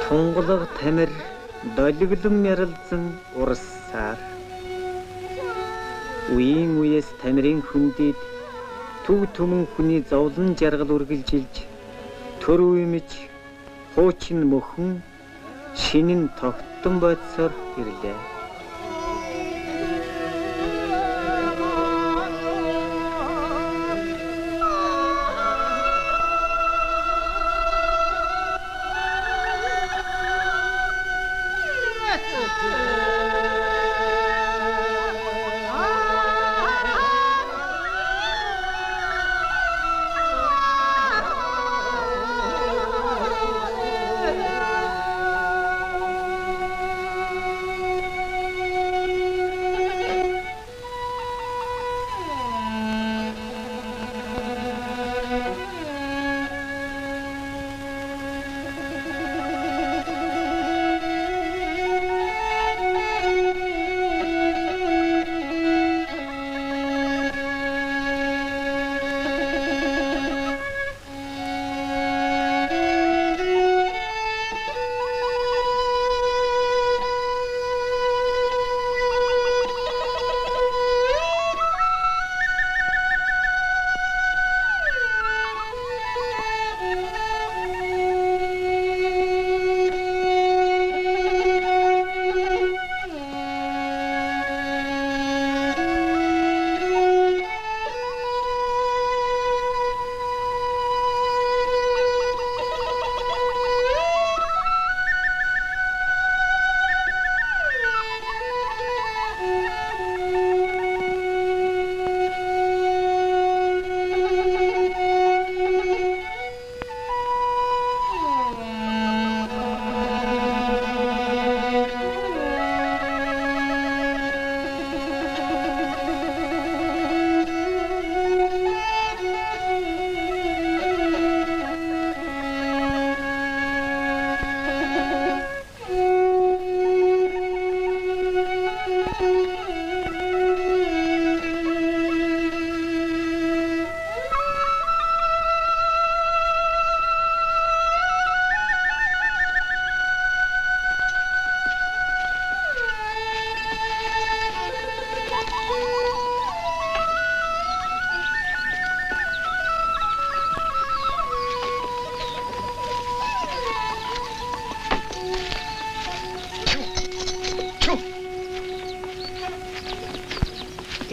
Тунгалаг тамир долиглон яралзан урссаар үеийн үеэс тамирын хүндийд төв төмөн хүний зовлон жаргал үргэлжилж төр үемж хуучин мөхөн шинэн тогтсон байцаар ирлээ.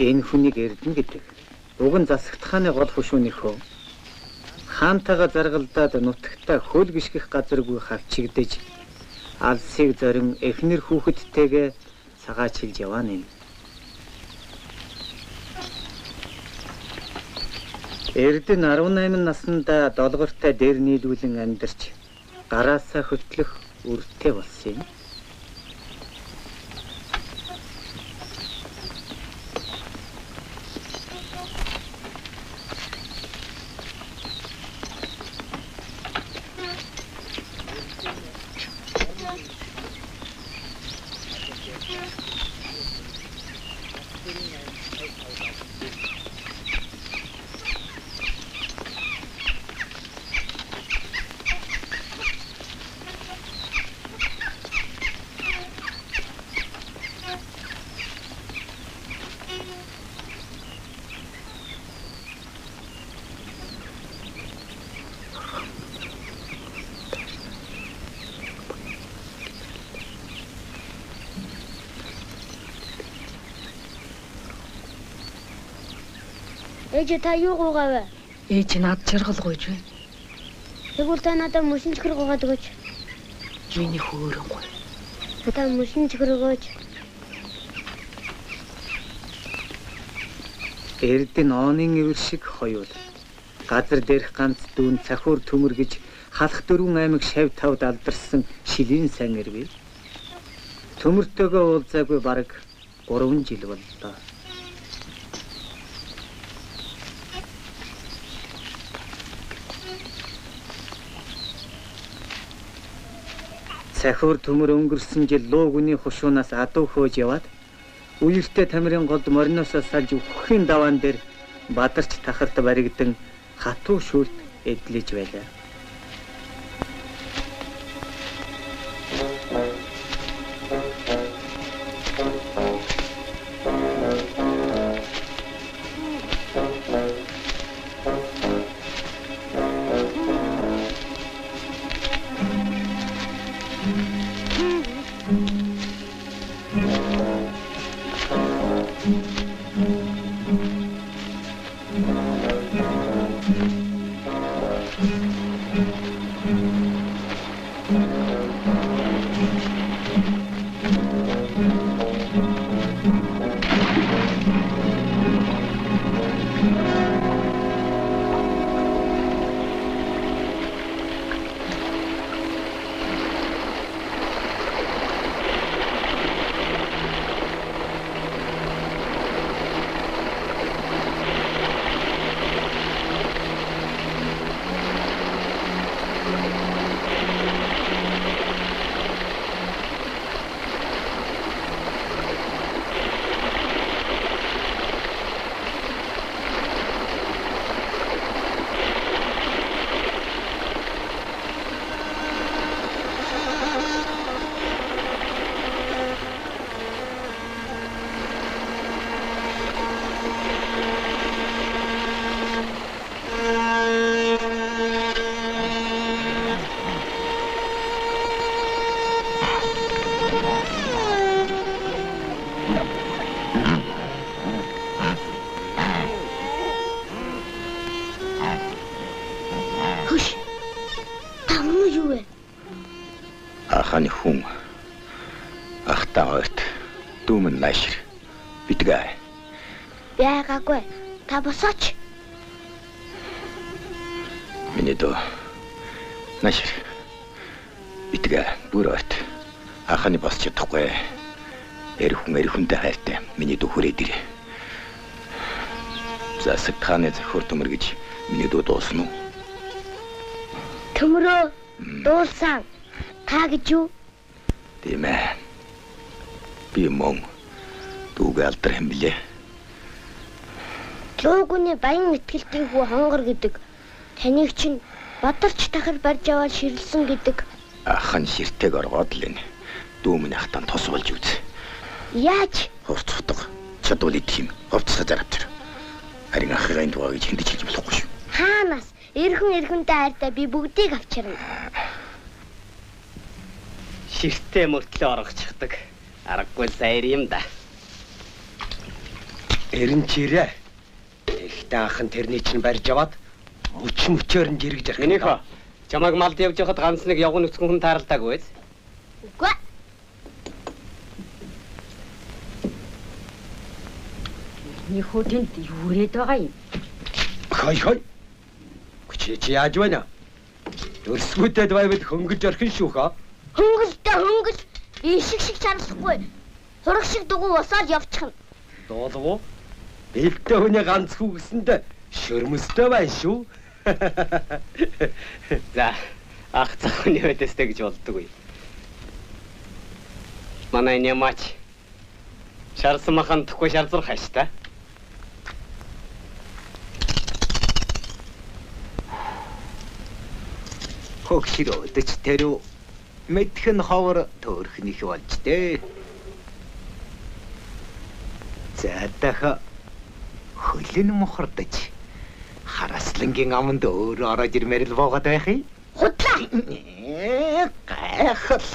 Энэ хүнийг эрдэнэ гэдэг. Уг нь засагт хааны гол хөшөөнийхөө. Хаантайгаа заргалдаад нутагтаа хөл гიშгэх газаргүй хавчигдэж алсыг зорин эхнэр хүүхэдтэйгээ цагаачилж яваана юм. Эрдэнэ 18 наснда долгортой дээр нийлүүлэн амьдарч гараасаа хөтлөх үртэй болсон юм. Ээж та юу гуугав? Ээж над жаргал гуйж байна. Тэгвэл та надад мөсөн чихэр гуугаад өгөөч. Миний хөөрөн гуй. Та мөсөн чихэр өгөөч. Эрдэнэооны ивэр шиг хоёул. Газар дээрх ганц дүүн цахиур төмөр гэж халах 4 аймаг шав тавд алдарсан шилийн сан ирвэ. Төмөртөөгөө уулзаагүй бараг 3 жил боллоо. Цахиур төмөр өнгөрсөн жил луугүний хушуунаас адуу хөөж яваад үертэй тамирын голд мориноосоо салж өгөхийн даваан дээр бадарч тахарт баригдан хатуу шүлт эдлэж байлаа. юу вэ? Аханы хүн ахтаа ойт дүүмэн наашир битгээ. Яагаагүй. Та босооч. Миний дөө наашир битгээ бүр ойт аханы босч чадахгүй. Эрхүнтэй хайртай миний дүү хүрээд ирээ. Засаг хааны захиур төмөр гэж миний дүү дуусна уу? Төмрөө дуулсан. Та гэж юу? Тийм ээ. Би мөн дүүгээ алдар юм билээ. Луугүний баян итгэлтийн хүү хонгор гэдэг. Таныг чинь бодорч тахар барьж аваад ширлсэн гэдэг. Ахан ширтэйг оргоод л энэ дүүмний ахтан тос болж үз. Яаж? Хувц утга чадвал идэх юм. Хувцсаа заравчар. Харин ахыгаа энэ дуугаа гэж хэндэж хэлж болохгүй шүү. Хаанаас? Эрхэнтэй хайртай би бүгдийг авчирна. Ширтээ мөртлөө оргочихдаг. Аргагүй сайр юм да. Эрен чирээ. Эхтэн анхан тэрний чинь барьж аваад мөчөөр нь жиргэж ярих. Энийхөө чамайг малд явж байхад ганц нэг явган нүцгэн хүн тааралдаагүй биз? Үгүй. Нөхөө тэнд юу ирээд байгаа юм? Хой. Чи яаж байна? Өрсгүүдэд байвал хөнгөж орхин шүү хаа. Хөнгөлтэй. Би шиг чанахгүй. Сурах шиг дугуй усаад явчихна. Доолов уу? Бэлдээ хүний ганц хүү гэсэндээ шөрмөстэй байна шүү. За, ах захны өдөстэй гэж болдгоо. Манай нямаач. Шарсамахан тахгүй шарзурх хааштай. Хогшир өдөч тэрүү мэдхэн ховор төөрхнийх болж дээ. За дахь хөлн мохордож хараслангийн аманд өөр ороод ирмээр л боогод байх юм. Худлаа. Гайхал.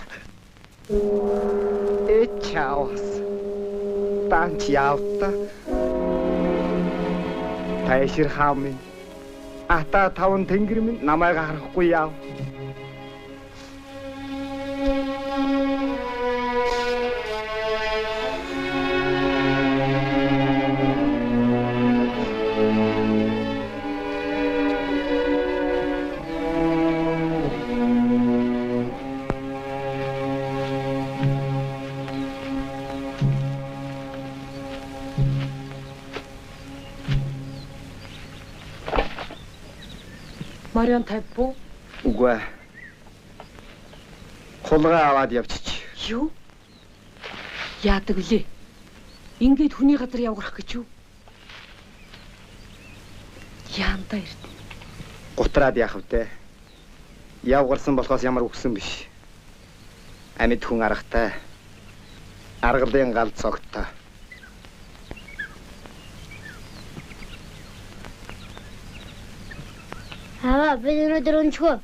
Чаос. Танч явта. Тайшир хаамын. Ата таван тэнгэр минь намайг харахгүй яав. Мариан тавьбуу? Үгүй. Хулгай аваад явчих. Юу? Яадаг вүлээ? Ингээд хүний газар явгарах гэж юу? Яантаа ирд. Гутраад яах вэ? Явгарсан болохоос ямар үгсэн биш. Амьд хүн аргатай. Аргалын гал цогтой. Аа, би өнөөдөр өнчгөө.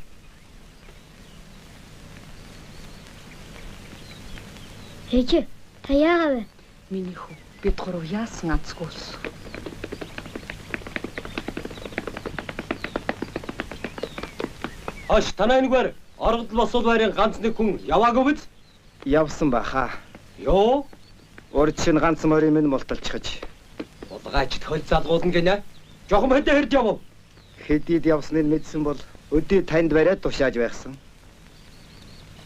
Ээжи, та яагаад вэ? Миний хүү бид гурав яасан азгүй болсон. Хаш танай нэгвэр оргод босол байрын ганц нэг хүн яваагүй биз? Явсан баха. Йоо, Өөр чинь ганц морийн минь мулталчихж. улгайчд хөл залгуулна гинэ. Жохон хөдөө хэрж явав. Хэдийд явсныг мэдсэн бол өдөө танд бариад тушааж байхсан.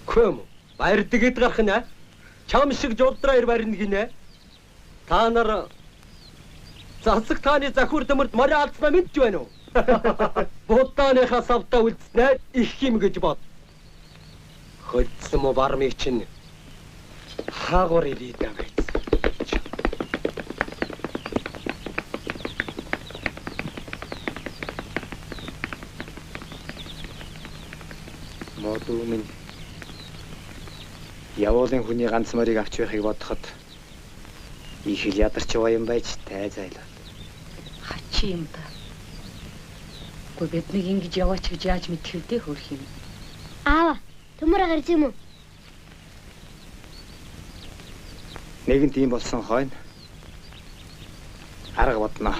Көм. Баяр дэгэд гарах нэ. Чам шиг жолдраа ир барина гинэ. Та нар засаг тааны захиур төмөрд морь алдснаа мэдж байна уу? Будааныхаа савтаа үлдснэ их юм гэж бод. Хөлдсөн мө бармыг чинь хаагур ирээд байгаа биз. Модуу минь явуулын хүний ганц морийг авч байхыг бодоход их л ядарч байгаа юм байж тайзайлаа. Хачи юм да. Гэхдээ бид нэг ингэж яваач гэж яаж мэдэх вэ хөрх юм. Аава, төмөр гарч юм уу? Нэгэн тийм болсон хойно арга бодноо.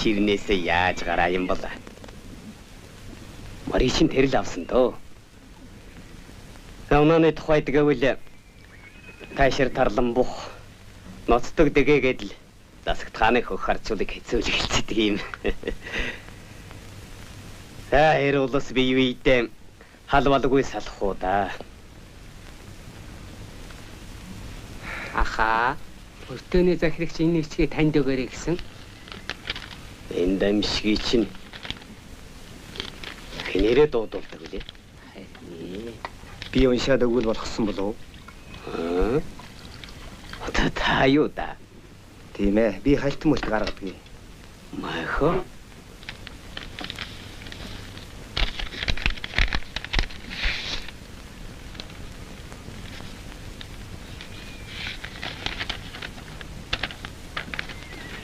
ширнээсээ яаж гараа юм бол? Маришин тэрл авсан дөө. Онооны тухайд гэвэл таашир тарлан бух ноцдог дэгээгээд л засагт хааны хөх харцуулыг хэцүүлж хэлцдэг юм. Эр улс бие биедээ халвалгүй салах уу да. Аха, өртөөний захирагч энэ нэвчгийг танд өгөөрэй гэсэн. Энэ дамжгийг чинь хинээрээ дуудуулдаг үлээ. Би уншаад өгвөл болгосон болов уу? Одоо та юу да? Тийм ээ. Би хальт мөлт гаргадаг. Махо.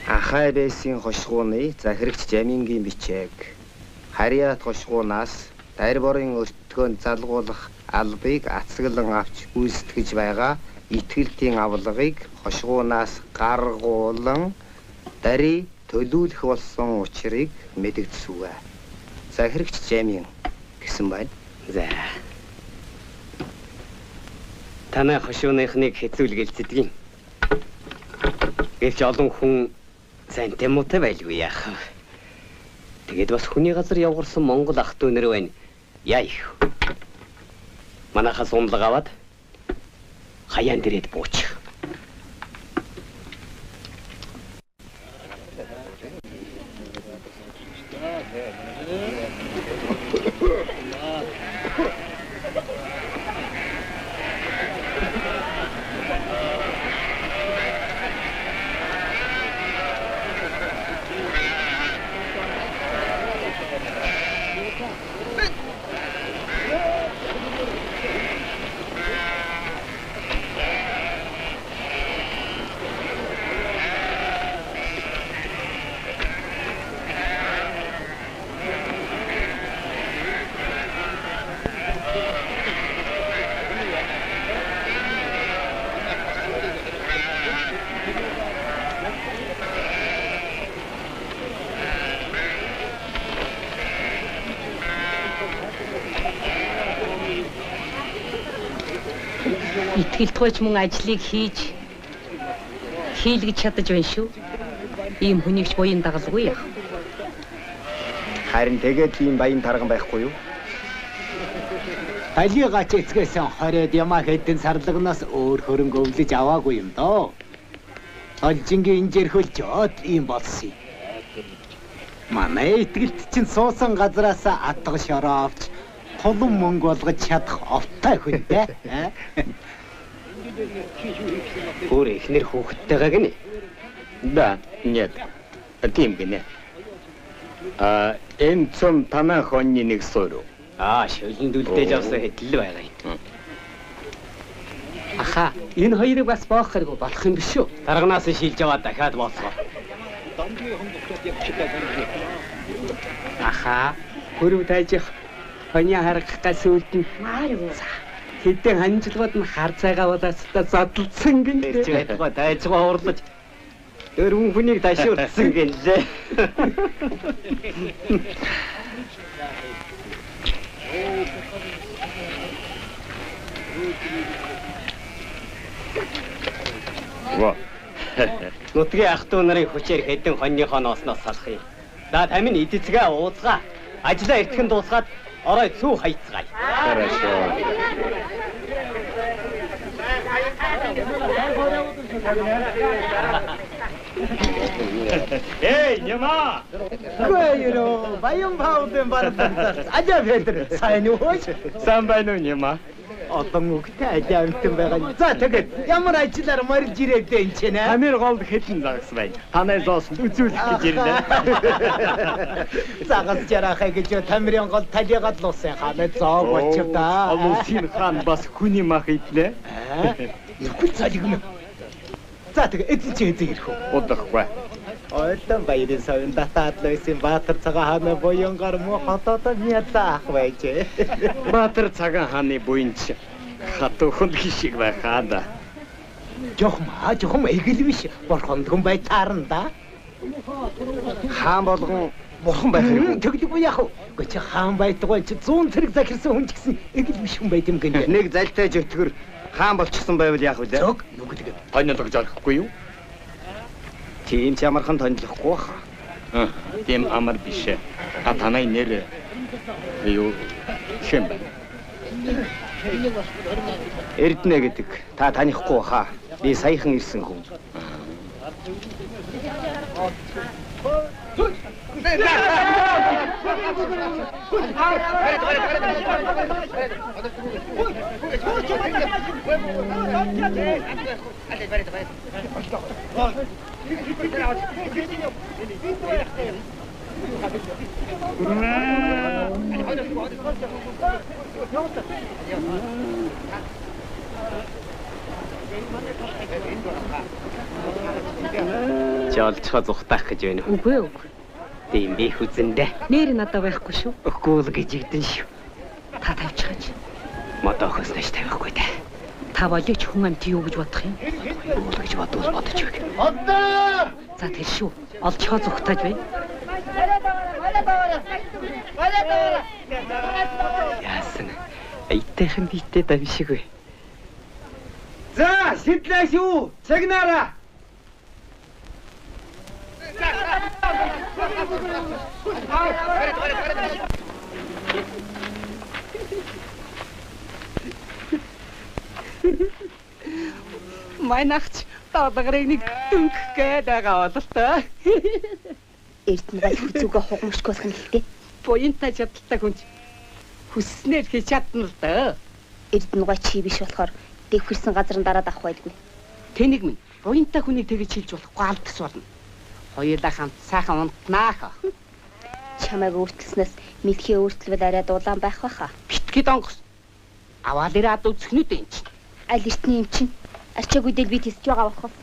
Ахай бэсийн хошгууны захирагч Жамингийн бичээг Харьяат хошгуунаас дарь борын өртгөөнд залгуулах албыг ацаглан авч гүйцэтгэж байгаа итгэлтийн авлагыг хошгуунаас гаргуулан дарий төлүүлэх болсон учрыг мэдэгдсүвэ. Захирагч Жамин гэсэн байна. За. Танай хошууныхныг хэцүүлгэлцдэг юм. Гэвч олон хүн сайн тэмүүтэй байлгүй яах вэ? Тэгээд бас хүний газар явгарсан Монгол ах дүү нэр байна. Яа их. Манайхаас унлаг аваад хаяан дээрээ буучих. Итгэлтгүйч мөн ажлыг хийлгэж чадаж байна шүү. Ийм хүнийгч буян дагалгүй яах. Харин тэгээд ийм баян тарган байхгүй юу? Алигач эцгээсэн 20-д ямаа хэдэн сарлагнаас өөр хөрөнгө өвлөж аваагүй юм доо. Олжингийн инжирхүүлж од ийм болсон. Манай итгэлт чинь суусан газраас атга шороо авч тулан мөнгө болгож чадах овтой хүн дээ. Өөр ихнэр хүүхдтэйгээ гинэ. Да, нет. Тийм гинэ. Энэ цом танай хоньны нэг сөрөө. Шөлөнд үлдээж авсан хэдэл байгаа юм. Аха, энэ хоёрыг бас боох хэрэггүй болох юм биш үү? Тарганаас шилж аваад дахиад бооцгоо. Аха, хөрөв тайжих хоны харгах гас үлдэн. Хэдэн ханжилгууд нь хар цайгаа болоостой задлцсан гинэ. Ирж байдгаа дайжгаа урлаж дөрвөн хүнийг ташиурдсан гинлээ. Ва. Нутгийн ах トゥ нарын хүчээр хэдэн хоньныхоо ноосноос салах юм. За тамин идэцгээ ууцгаа. Ажлаа эртхэн дуусгаад орой цүү хайцгаая. Хорошо. Эй, нема! Гойро, баян баудын бардан. Ажаа фэлдэр. Сайн уу? Сан байна уу, нема? Одон үгтэй аjaamтан байгаа. За тэгээд ямар ажиллаар морж ирээд энэ ч нэ. Тамир голд хитэн загас байна. Танай зоос үзүүлэх гэж ирлээ. Загас жарахаа гэж тамирын гол талигаад л усан ханаа зоо болчих да. Олонсын хаан бас хүний мах идлээ. Юу цалиг юм. За тэгээд эзэн чи эзэн ирэх үү? Удахгүй. Ойлон баярын савын татаад лойсын Баатар цагаан хааны буянгаар муу хотоод мяцаах байж. Баатар цагаан хааны буянч хатуухан хишиг байхаа да. Жохом эгэл биш. Борхон хүн бай таарна да. Хаан болгон бурхан байх хэрэг. Тэглэхгүй яах вэ? Гэхдээ чи хаан байдгаа чи 100 цэрэг захирсан хүн ч гэсэн эгэл биш хүн байд юм гэнэ. Нэг залтай жигтгэр хаан болчихсон байвал яах вэ? Зөв нүгэлэг. Тоньлог зорихгүй юу? Тийм ч ямархан тоньлохгүй баха. Тийм амар биш. Танай нэр юу шимбэ. Эрдэнэ гэдэг та танихгүй баха. Би саяхан ирсэн хүн. Жолцоо зүхтах гэж байна уу? Үгүй үгүй. Тийм би хүзэндээ. Нэр надад байхгүй шүү. Өггүй л гэж игдэн шүү. Та тавьчихаач. Мотохос нэш тавихгүй дээ. Та болооч хүн амт юу гэж бодох юм? Юу л гэж бодвол бодож байг. За тэр шүү. Олцохоо зүхтааж бай. Яасан. Эйтхэн битээ дамшиг вэ. За, шидлээ шүү. Цагнаараа. Манайч таадгарыг нэг дүнх гээд байгаа бол таа. Эрдэнэ хүзүүгээ хугамшгүй болох нь хэлтэй. Буянтай чадaltaй хүн хүсснээр хийж чадна л даа. Эрдэнэ чи биш болохоор дэвхэрсэн газар нь дараад авах байлгүй. Тэнийг минь буянтай хүнийг тэгж хэлж болохгүй алдас болно. Хоёулаа хамт сайхан унтнаах. Чамайг өөртөлснөөс мэдхий өөртөлвөл арай дулаан байх байхаа. Битгий донгос. Аваад ирээд үзэхнүүд энэ чинь. Аль эртний юм чинь арчаагүй дээр би тэсч байгаа болох.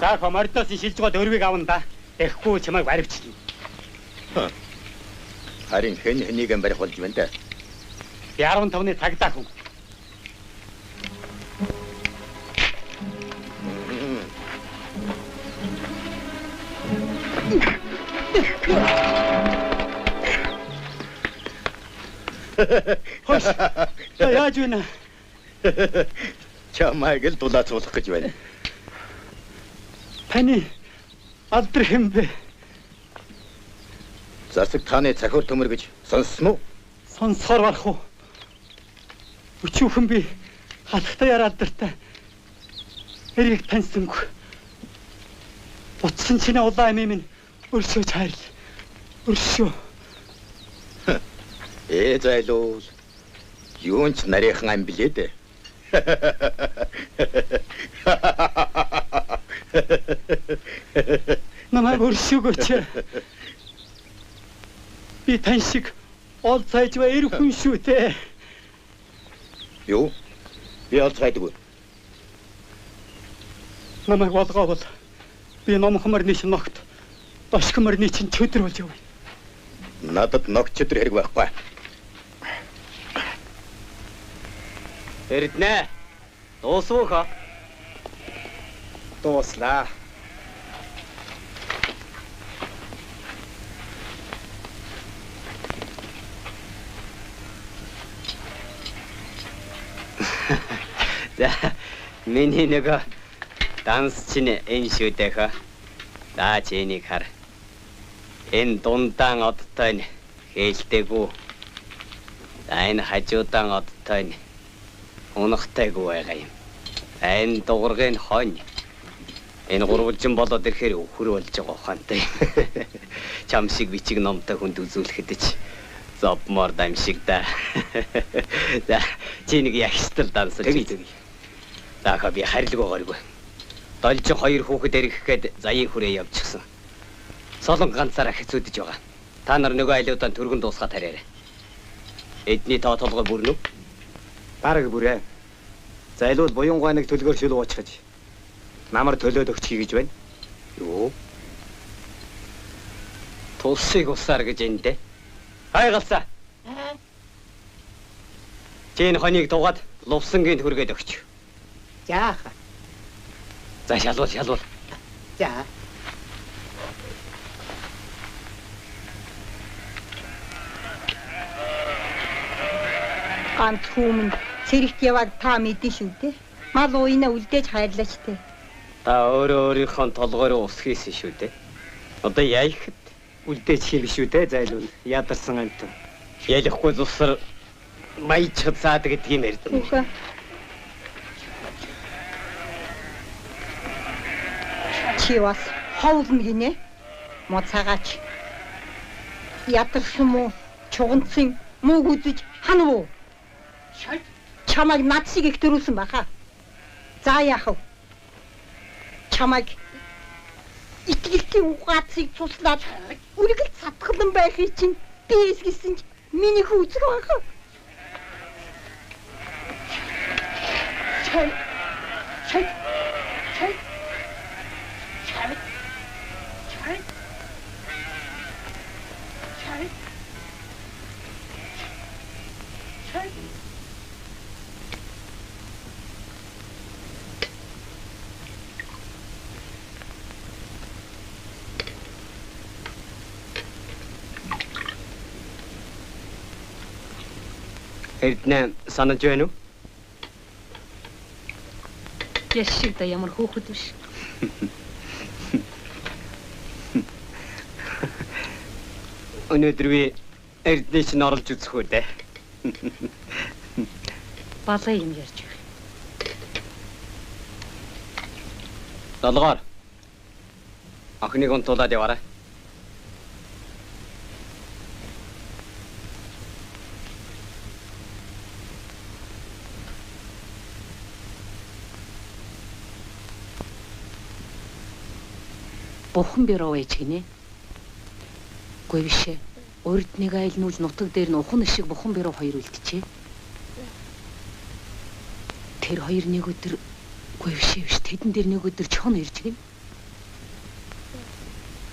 Саах мордоос шилж гоод өрвийг авна да. Тэгэхгүй чамайг баривчлаа. Харин хэн хэнийг барих болж байна да. Би 15-ны цагдаа хүн. Хош. Яаж вэ? Чамайг л дулаацуулах гэж байна. Таны алдар хэм бэ? Засаг тааны цахиур төмөр гэж сонссон уу? Сонсоор барах уу? Өчүүхэн би халахтай алдартай. Эрийг таньсангүй. Утсан чиний улаан эмээ минь өршөөж хайрл. Өршөө. Зайлуул. Юун ч нарийнхан ам билээ дээ. Намайг өршөөгөөч. Би тань шиг ол цайжва эр хүн шүү дээ. Юу? Би ол цайдаггүй. Намайг болгоовол би номхоморны чин ногт, дошгоморны чин чөдөр болж явна. Надад ногт чөдөр хэрэг байхгүй. Эрдэнэ. Дуусваа. Дууслаа. За, миний нэг данс чинь энэ шүү дээ. За чи энийг хар. Энэ дундаан одтой нь хэлтэйгүү. За энэ хажуудаан одтой нь унахтайгүй байгаа юм. Энэ дуургын хонь. Энэ гурвалжин болоод ирэхээр өхөр болж байгаа ухаантай. Чам шиг бичиг номтой хүнд үзүүлэхэд ч Зовмор дамшиг да. За, чи нэг ягштал дансаж. Тэгье. Заахаа би харилгүй гаргүй. Долж 2 хүүхэд эрэхгээд заяа хүрээ явчихсан. Солон ганцаараа хэцүүдэж байгаа. Та нар нөгөө айлуудаа түргэн дуусгаад хараарай. Эдний тоо толгой бүрнү. Бараг бүрээ. Зайлууд буянгуй нэг төлгөөр шил уучхаж. Намар төлөөд өгчихье гэж байна. Юу? Тулсыг усаар гэж эндэ. Хайгалсаа. Чин хоныг дугаад лувсангийн хүргээд өгч. Яаха. За шалвал. За. Ганц хүмүн цэрэгт яваад та мэдэн шүү дээ. Мал уйна үлдээж хайрлаач те. Та өөрийнхөө толгойроо ус хийсэн шүү дээ. Одоо яйхэд Үлдээч хийм шүү дээ зайлуун. Ядарсан амт. ялахгүй зусар маячхад саад гэдэг юм ярьдаг. Үгүй. Чи бас ховлно гинэ. Мо цагаач. Ядарсан муу чуганцсан мууг үзэж ханав уу? Чамайг над шиг их дөрүүлсэн баха. За яах вэ? Чамайг итгэлтийн угаацыг туслаад үргэлж сатгалан байхыг чинь дээс гисэн ч миний хүүцэг баха. Чай. Эрдэнэ санаж байна уу? Яшиг да ямар хөөхд биш. Өнөөдөр би Эрдэнэ чинь оролж үзэх үү дээ. Балаа юм ярьж байна. Долгоор. Охиныг онтуулаад яваарай. Бухан бироо ээж гинэ. Гүй бишээ. Урд нэг айлнуулж нутаг дээр нь ухан шиг бухан бироо хоёр үлдчихэ. Тэр хоёр нэг өдөр гүй бишээ биш тэдэн дээр нэг өдөр чон ирж гин.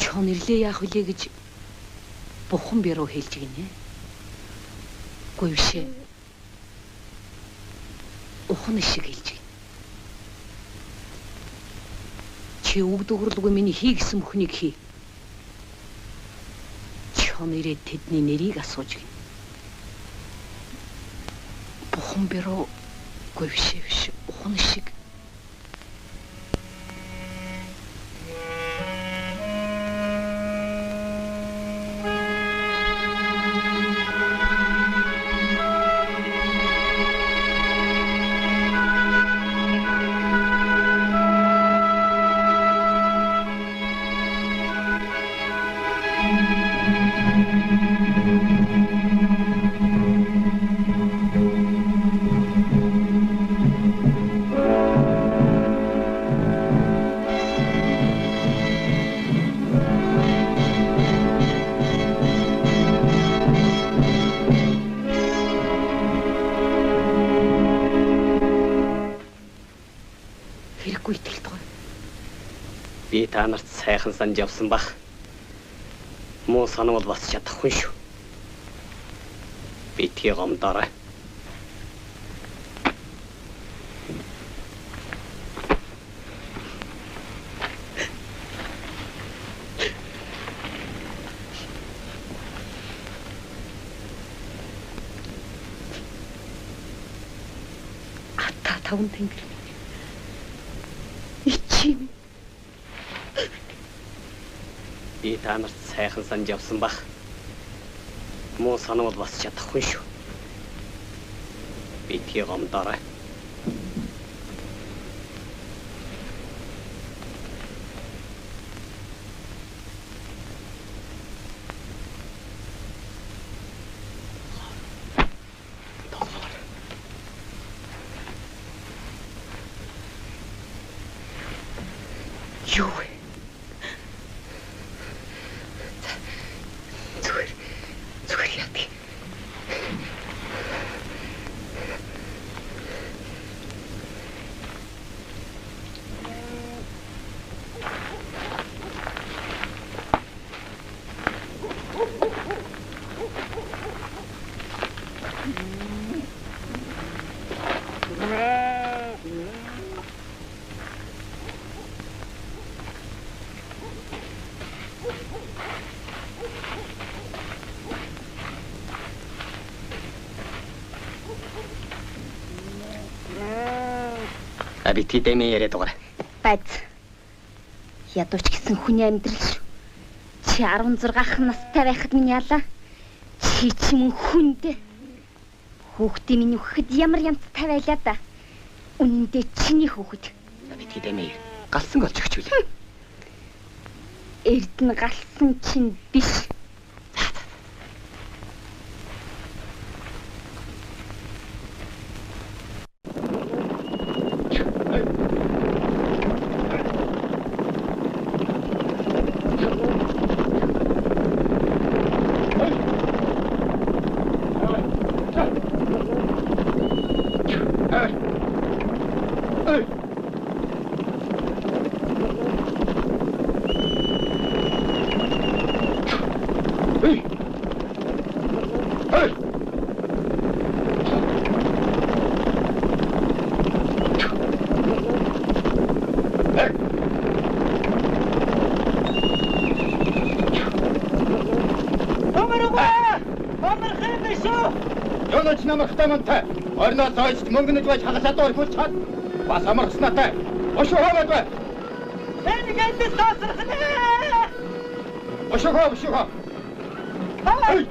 Чон ирлээ яах вүлээ гэж бухан бироо хэлж гинэ. Гүй бишээ. Ухан шиг хэлж гин. Чи өгд өгөрлгүй миний хийгсэн бүхнийг хий. Чон ирээд тэдний нэрийг асууж гин. Бухан бироо гүй биш ухан шиг. Би та нарт сайхан санаж явсан бах. Муу санавал бас чадахгүй шүү. Битгий гомдорой. Ата таван тэнгэр. Ичим. Би та нарт сайхан санаж явсан бах. Муу санавал бас чадахгүй шүү. Битгий гомдорой. Юу вэ? Зүгээр яадаг. Бити дэмээ яриад байгаа. Бац. Ядууч гэсэн хүний амьдрал шүү. Чи 16 настай байхад минь яалаа. Чи ч мөн хүнд. Хүүхдийн минь өгөхөд ямар янзтай байлаа да. Үнэн дээр чиний хүүхэд. Бити дэмээ галсан болж өгч үлээ. Эрдэнэ галсан чинь биш. Намайг тамантай. Орноо зойч мөнгөнөж байж хагасаад орхиж чад. Бас амархснаатай. Ошохоо бай. Энэ гэндээс таасрах нэ. Ошохоо. Ай.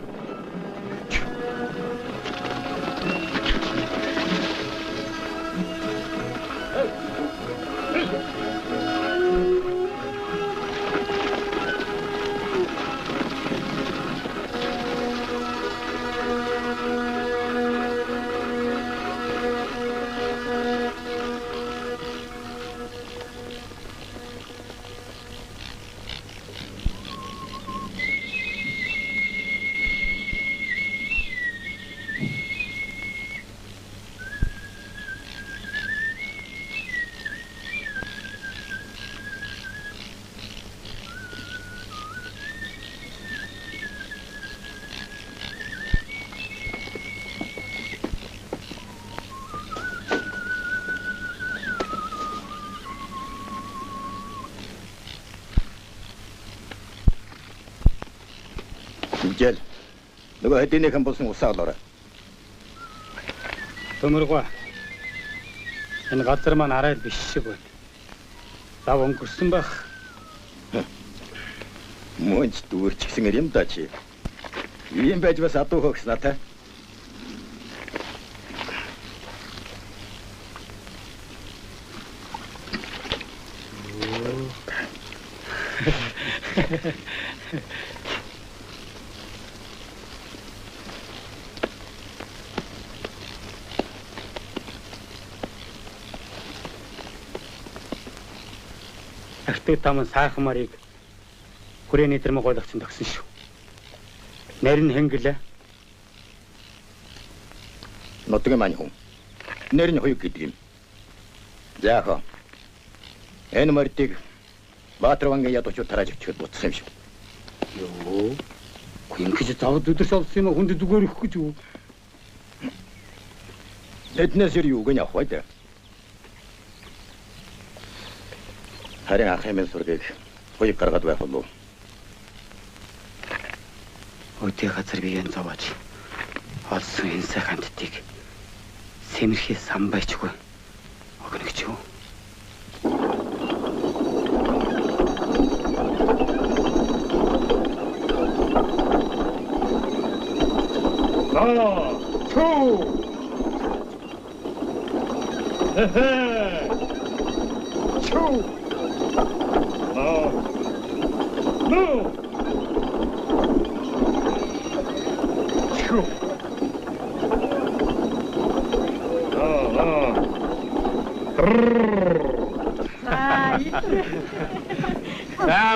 Жил. Нөгөө хэдийнийхэн болсон усаалаарай. Төмөргөө. Энэ газар маань арай л биш шиг байна. Зав өнгөрсөн байх. Мөнч дүүрч гисэн юм да чи. Ийм байж бас адуу хөгс натай. Ахтыг таман сайхан марыг хүрээний дэрмэг ойлгоцсон төгсөн шүү. Нарийн хэнгэлээ. Нотгийн маань хүн. Нарийн хоёуг гэдэг юм. Яахаа. Энэ мордыг Баатарвангийн ядуучууд тарааж өчгөд буцсан юм шүү. Йоо. Гүнхэж завд өдөрс олсон юм хүнд зүгээр өгөх гэж юу? Эднээс юу гэнэ авах вэ? Харин ахын сургийг хоёуг гаргаад байх болов. Өдөө газар биеэн зовоож олсон энэ сайхан амттыг сэмэрхий самбайчгүй огно гэж юу?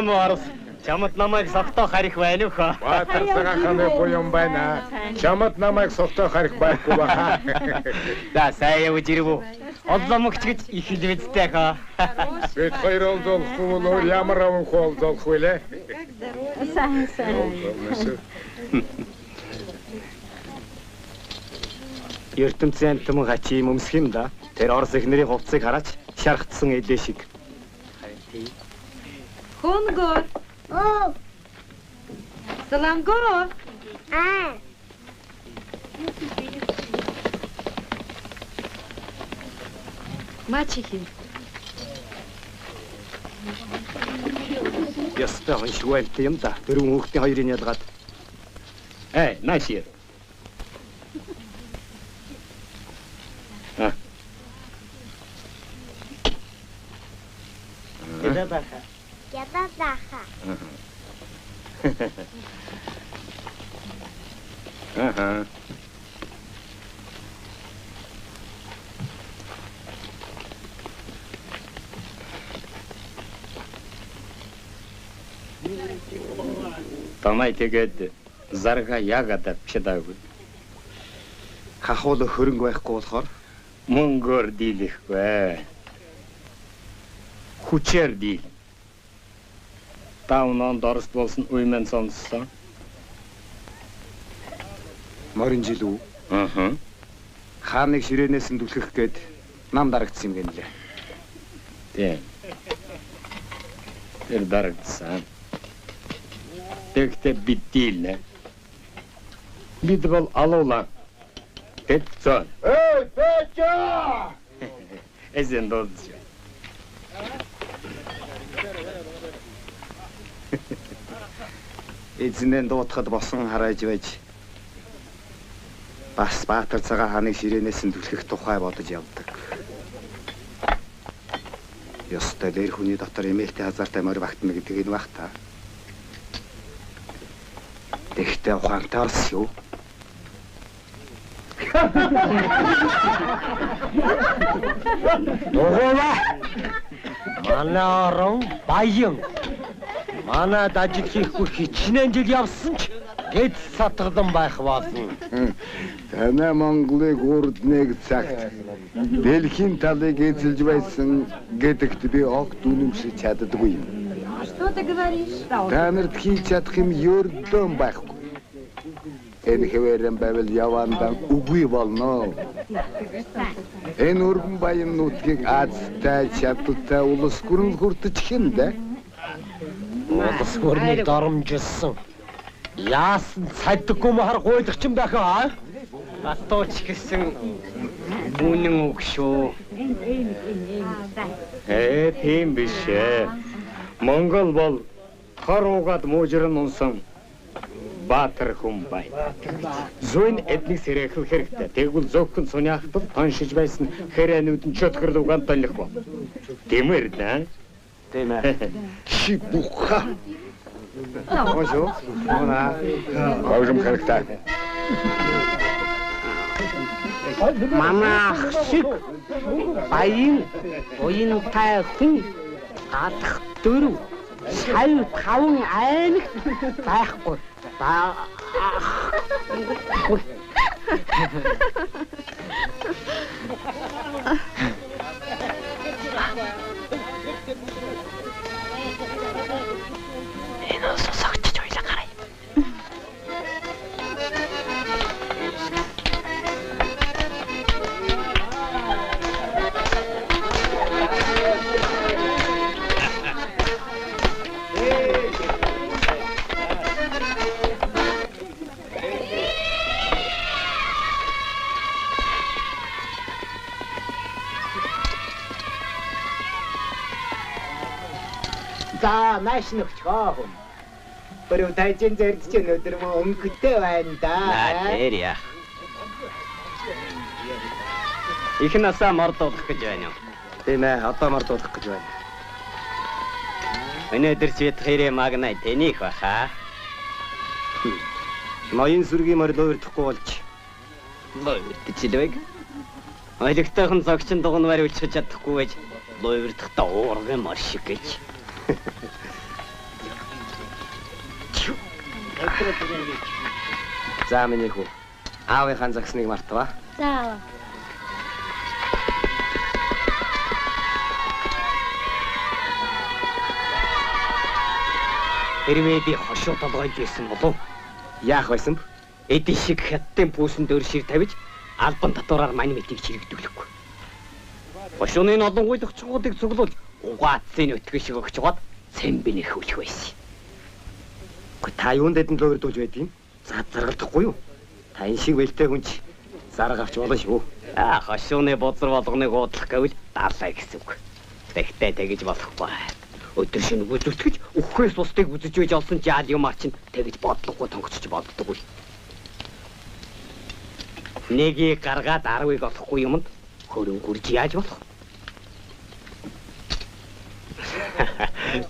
Морс. Чамд намайг согтоо харих байна уу хаа? Баатар цагаахны буян байна. Чамд намайг согтоо харих байхгүй баха. За сайн явж ирв. Одломогч гэж их л бидтэй хаа. Бид хоёр олзолхгүй бол ямар авах олзолох вэ? Сайн. ертөнцийн түмэн хачи юм өмсөх юм да. Тэр Орос эхнэрийн хувцсыг хараач шархтсан эдээ шиг. Хөнгөр. Оо. Салангор. Мачихи. Ястай хоншгойлт юм да. Дөрвөн хүүхдийн хоёрын ялгаад. Наашир. Ядааха. Аха. Тамай тэгээд зарга яг адавчдаагүй. Хахуул хөрөнгө байхгүй болохоор Мөнгөөр дийлэхгүй. Хүчээр дийл. Таунон Орос болсон уйман сонссон. морин жил үү? Аха. Хааныг ширээнээс нь түлхэх гээд нам дарагдсан юм гэнэ. Тийм. Тэр дарагдсан. Тэгтээ бид дийлнэ. Бид бол алуулаа. Тэцэн. Тэцэн! Эзэн дод. Эзэнэн дуутахад босон харааж байж бас Баатар цагаан хааны ширээнээс нь түлхэх тухай бодож явдаг. Ёстой дээр хүний дотор эмээлтэй хазаартай морь багтна гэдэг энэ баг та. Тэгтээ ухаантай Орос юу? Дугуйла. Манай орон баян. Манайд ажил хийхгүй хичнээн жил явсан ч гэд сатгадан байх болно. Танай Монголыг урд нэг цагт дэлхийн талыг эзэлж байсан гэдэгт би огт үнэмшиж чаддаггүй юм. Что ты говоришь? Та нарт хийж чадах юм ердөө байхгүй. Энэ хэвээрэн байвал явандан үгүй болно. Энэ өргөн баян нутгийг Азтай чадaltaй улс гүрэн хүртэж хэмдэ. Улс гүрнийг доромжилсан. Яасан цаддаггүй махар гуйдах юм дахаа? Батууч гэсэн үнэн үг шүү. Тийм биш ээ. Монгол бол хор угаад муужран унсан Баатар хүн бай. Зүүн эднийг сэрэхэл хэрэгтэй. Тэгвэл зөвхөн суняахтал тоншиж байсан хэрээнүүд нь чөтгөрл угаан толих бол. Тэмэр да. Тийм ээ. Шибуха. Ошо. Мона. Бажим хэрэгтэй. Манай ах шиг баян уянтай хүн гадах дөрөв сая 5 аймаг байхгүй. Энэ сосогч ойлаа гараа. За, маш нөхчөө. Бөрөө тайжин зэрч өнөдөр мө өнгөтэй байна да. Тэр яа. Их насаа мордуулах гэж байна уу? Тийм ээ, одоо мордуулах гэж байна. Өнөөдөр свет хэрэг магнай тэнийх баха. Ноён сүргийн морь луурдахгүй болж. Луурдчихлээ. Ойлгохтойхон зогчин дугнаар үлчиж чадахгүй байж луурдахтаа уурган мор шиг гэж. За миний хүү. Аавынхаа загсныг мартава. За аваа. Хэрвээ би хошуу толгойд байсан болов Яах байсан бэ? эдийн шиг хятадын пүүсэн дөр шир тавьж албан татвараар монументийг чирэгдүүлэхгүй. Хошууны олонгүй зохицгуудыг цуглуулж угаацын өтгөн шиг өгч гоод цэмбэн эрхүүлэх байсан. Гэхдээ та юунд дэдэн лөөр дүүж байдгийг? За заргалдахгүй юу? Та энэ шиг бэлтэй хүн чи зарга авч болно шүү. Хошууны бузар болгоныг уудлах гэвэл даалаа гэсэн үг. Тэгтээ тэгж болохгүй. Өдөр шөнө үзүүлтгэж өхөхөөс бусдыг үзэж байж олсон жаал юмар чинь тэгж бодлогогүй тонгоцч болдоггүй. Нэгийг гаргаад 10-ыг олохгүй юмд хөрөнгө гүрж яаж болох?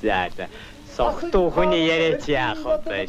За. Сохтуу хүний яриач яах вэ?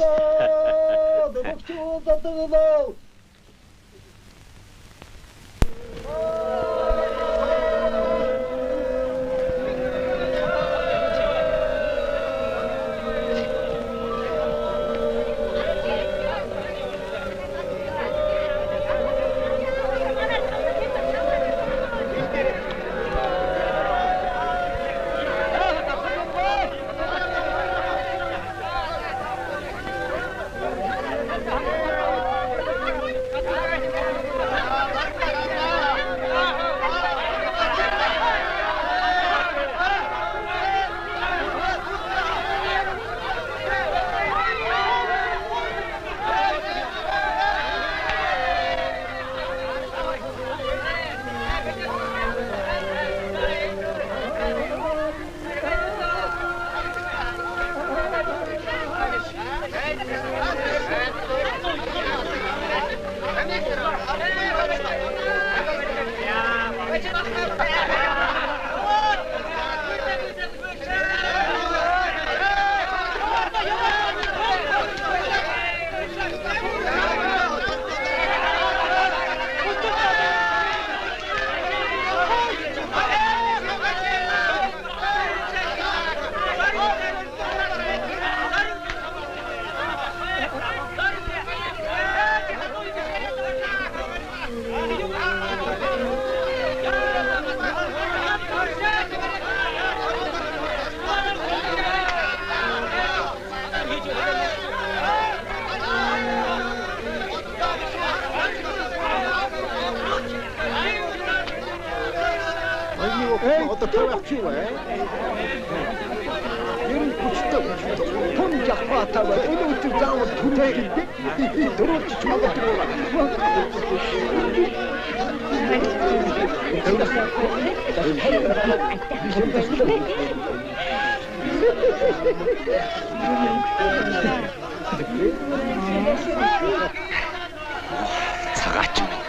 Цагаач минь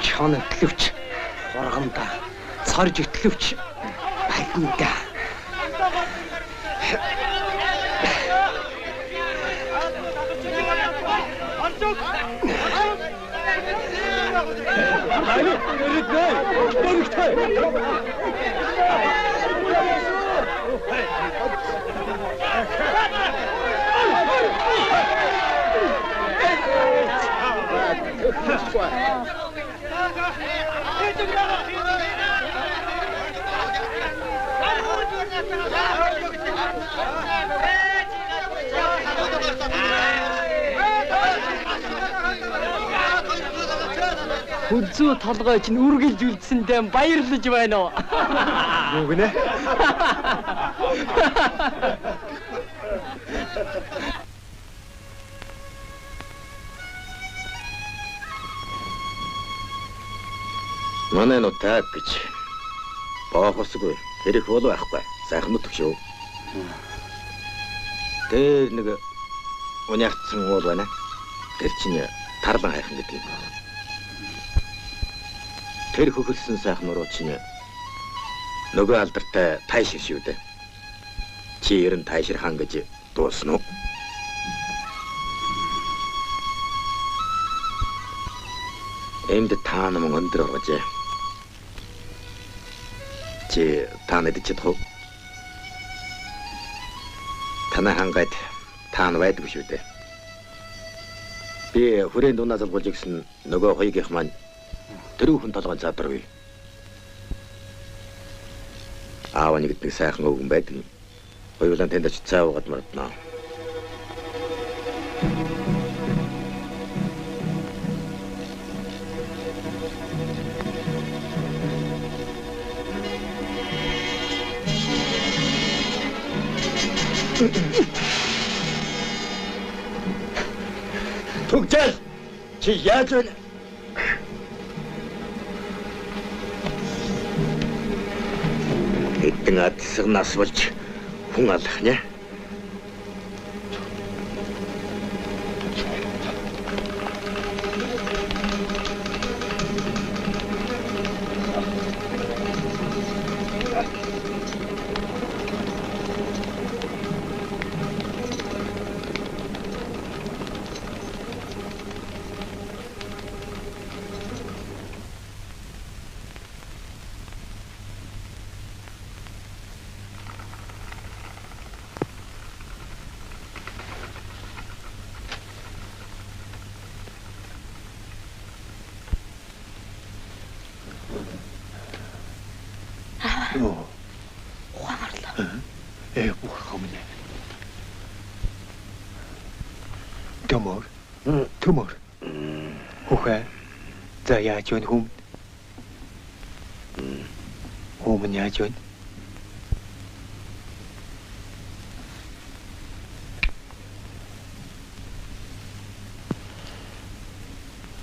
чон итлөвч хоргомда цорж итлөвч байднда. Хүзүү толгойч нь үргэлж үлдсэндээ баярлаж байна уу? Юу гинэ? Манай нутаг гэж боохосгүй хэрэг бол байхгүй. Сайхан нутаг шүү. Тэр нэг унягцсан уул байна. Тэр чинь тарлан хайхан гэдэг юм. Тэр хөхөлсөн сайхан нуруу чинь нөгөө алдартай тайшир шүү дээ. Чи ерэн тайшир хаан гэж дуусна уу? Энд та намайг өндөр оргож. Чи та надад чадах уу? Танай хангайд та нь байдгүй шүү дээ. Би хүрээнд унаа залгуулж гисэн нөгөө хоёргийнх маань дөрвөн толгойн задаргүй. Аав нэг сайхан өвгөн байдаг. Хоёулаа тэнд очиж цаа уугаад мартнаа. Түгжэл чи яаж вэ? Эдгээр атсаг нас болж хүн алах нэ? Төмөр. Хөхөө. За яаж вэ хүм? Хүм нь яаж вэ?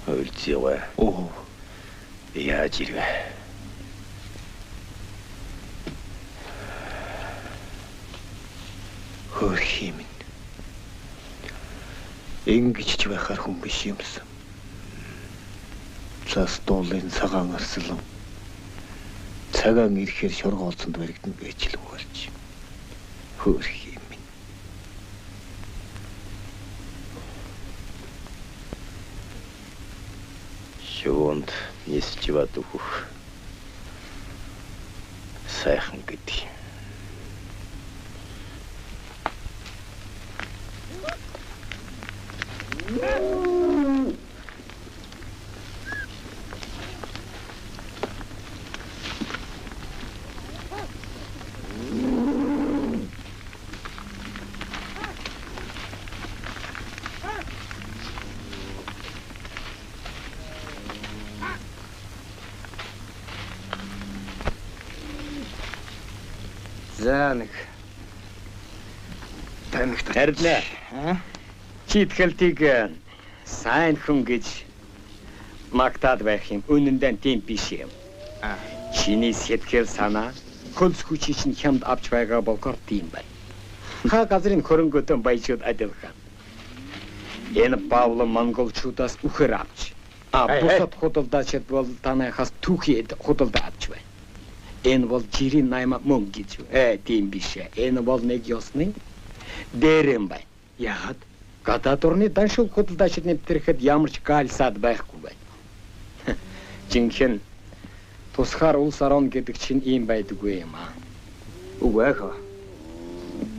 Өлзөөгөө. Оо. Яаж ирвэ? Хөрх юм. Ингэж ч байхаар хүн биш юмсан. Цаас дуулын цагаан арслан. Цагаан ирэхээр шургуулсанд баригдана гэж л болж. Хөрх юм. Шуунд нисч бат өгөх. Сайхан гэдэг. За нэг танигт харьлаа. Чи итгэлтийг сайн хүн гэж магтаад байх юм. Үнэндээ тийм биш юм. Чиний сэтгэл санаа хөлс хүчийг чинь хямд авч байгаа болохоор тийм байна. Ха газрын хөрөнгөтөн баяжууд адилхан. Энэ Павло монголчуудаас үхэр авч. Бусад худалдаачид бол танайхаас түүхийд худалдаа авч байна. Энэ бол жирийн найма мөн гэж. Тийм биш. Энэ бол нэг ёсны дээрэн бай. Яагаад? Гадаад орны даншил худалдаачид нэвтрэхэд ямар ч гаалсаад байхгүй байна. Жинхэнэ тусгаар улс орон гэдэг чинь ийм байдаггүй юм аа. Үгүй ээ.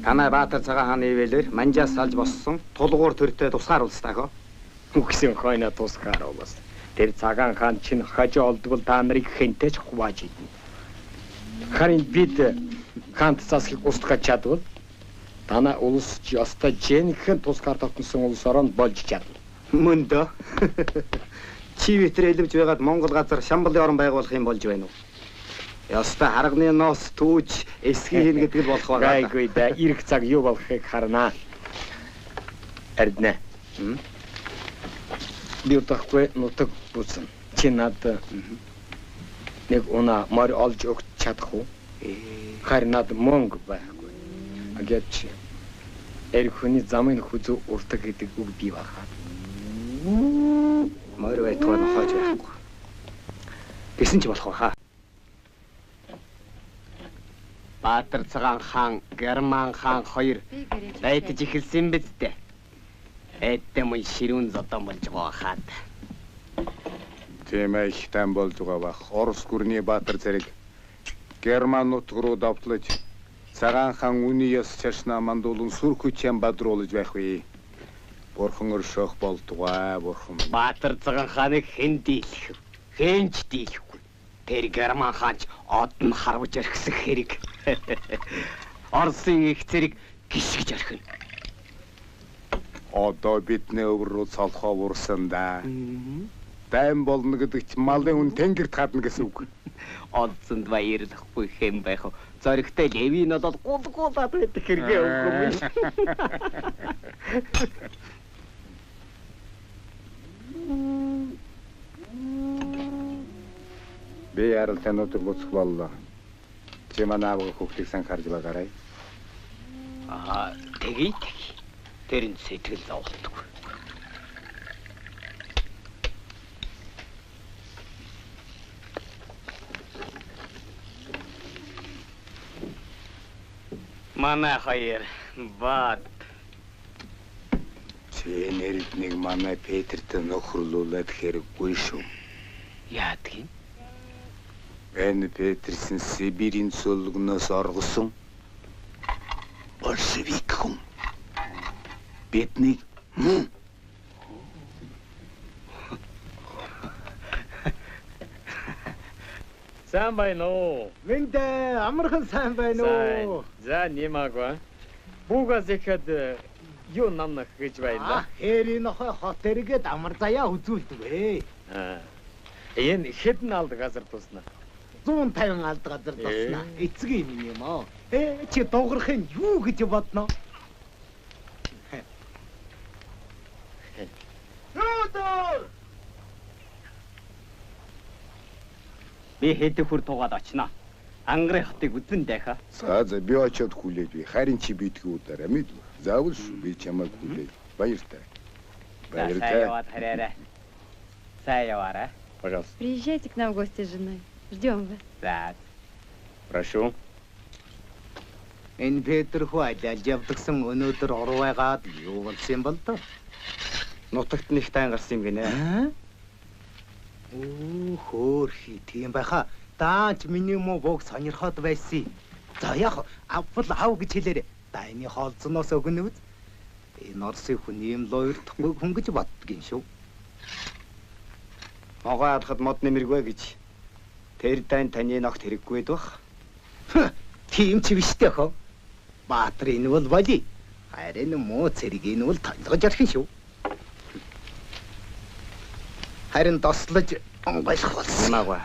Танай Баатар цагаан хааны ивэлэр манжаас салж боссон тулгуур төртэй тусгаар улс таах. Үгсэн хойно тусгаар улс. Тэр цагаан хаан чинь хажуу олдвол та нарыг хэнтэйч хувааж идэнэ. Харин бид хаант засгийг устгах чадвал танай улс ч ёстой жинхэнэ тусгаар тогтносон улс орон болж чадна. Мөн дөө. Чи витэр элвж байгаад Монгол газар Шамбалын орон байгуулах юм болж байна уу? Ёстой харганы ноос түүж эсхийн гэдэг л болох байгаа. Гайгүй да ирэх цаг юу болохыг харнаа. Эрдэнэ. Би утгагүй нутаг буцсан. Чи надад нэг унаа морь олж өгч чадах уу? Харин над мөнгө байхгүй. Агаач эр хүний замын хүзүү уртаг гэдэг үг бий бахаа. Морь байтугай нохойж байхгүй. Гэсэн ч болох хаа. Баатар цагаан хаан, Герман хаан хоёр байтж эхэлсэн биз дээ. Эдтэй мөн ширүүн зодон болж байгаа хаад. Тийм их тань болж байгаа бах. Орос гүрний Баатар зэрэг Герман нутг руу давтлаж цагаан хаан үний ёс чашнаа мандуулан сүр хүчээр бадруулж байх вэ. Бурхан өршөөх болдгоо бурхан. Баатар цагаан хааныг хэн дийлэх? Хэнч дийлэхгүй. Тэр Герман хаанч од нь харвж орхисох хэрэг. Орсын их зэрэг гიშгэж орхино. Одоо бидний өвөр рүү цолхоо урсан да. Дайм болно гэдэг чинь малын үн тэнгэрт хадна гэсэн үг. Одсонд баярлахгүй хэм байх. Зоригтой левин одод гулгуулаад байдаг хэрэгээ өгөх юм. Би ярил танууд буцах боллоо. Чи манайг хүүхдийг санхарж байгаарай. Тэгье. Тэрэн сэтгэл зовлтгүй. Манай хоёр бат. Чи нэрд нэг манай Петрт нөхөрлүүлээд хэрэггүй шүү. Яадаг юм? Энэ Петерсэн Сибирийн цөлгнөөс оргосон большевик хүн. Биднийг Сайн байна уу? Мэндэ амархан сайн байна уу? За нэмаагүй. Бүгээс ихэд юу намнах гэж байна. Хээрийн нохой хот эргээд амар заяа үзүүлдэг. Энэ хэдэн алд газар туснаа? 150 алд газар туснаа. Эцэг юм юм аа. Чи дуурахын юу гэж бодноо? Нүүдор! Би хэд хүр тугаад очно. Ангарын хотыг үзэн дайха. За би очиод хүлээж би. Харин чи бидгүй удаарай мэдв. Заавал шүү би чамайг хүлээж. Баяртай. Баяртай. Яваад хараарай. Сайн яваарай. Пожалуйста. Приезжайте к нам в гости с женой. Ждем вас. За. Прошу. Энэ Петр хүү аль явдагсан өнөөдөр урвайгаад юу болсон юм бол тоо? Нутагт нэг тайн гарсан юм гинэ. Хөөхи тийм байха. Даач миний муу бог сонирхоод байсан. За яг авбал ав гэж хэлээрэ. Дайны хоолцноос өгнө үз. Энэ Орсын хүн ийм лоёрдохгүй хүн гэж боддгийн шүү. Могоо адахад мод нэмэргүй гэж. Тэр дайн таны ногт хэрэггүй байх. Тийм ч биштэй хөө. Баатар энэ бол боли. Харин муу цэрэг энэ бол тайлгаж орхин шүү. Харин дослож онгойлох болсон. Нэмаагүй.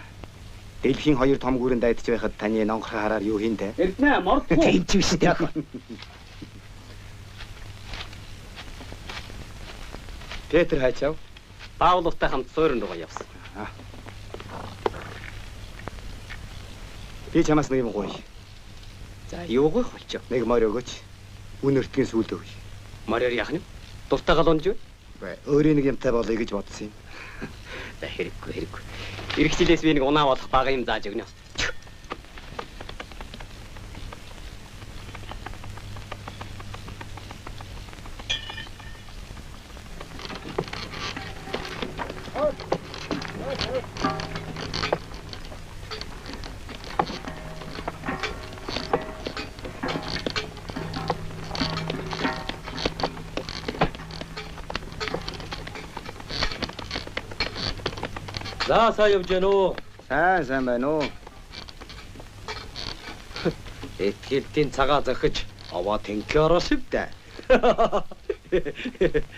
Дэлхийн хоёр том гүрэн дайдж байхад таны нонгохын хараар юу хийн те? Эрдэнэ мордгүй. Тийм ч биштэй хөө. Петр хайчав. Пауловтай хамт суурин руугаа явсан. Би чамаас нэг юм гоё. За юугүй болчих. Нэг морь өгөөч. Үн өртгийн сүлд өгье. Морьор яах нь? Дуртай галуунж вэ? Өөрийн нэг юмтай болъё гэж бодсон юм. За хэрэггүй. Ирэх жилээс би нэг унаа болох бага юм зааж өгнө. За сайн явж байна уу? Сайн байна уу? Этгэлтийн цагаа зохиж аваа тэнхээрээ шивдэ.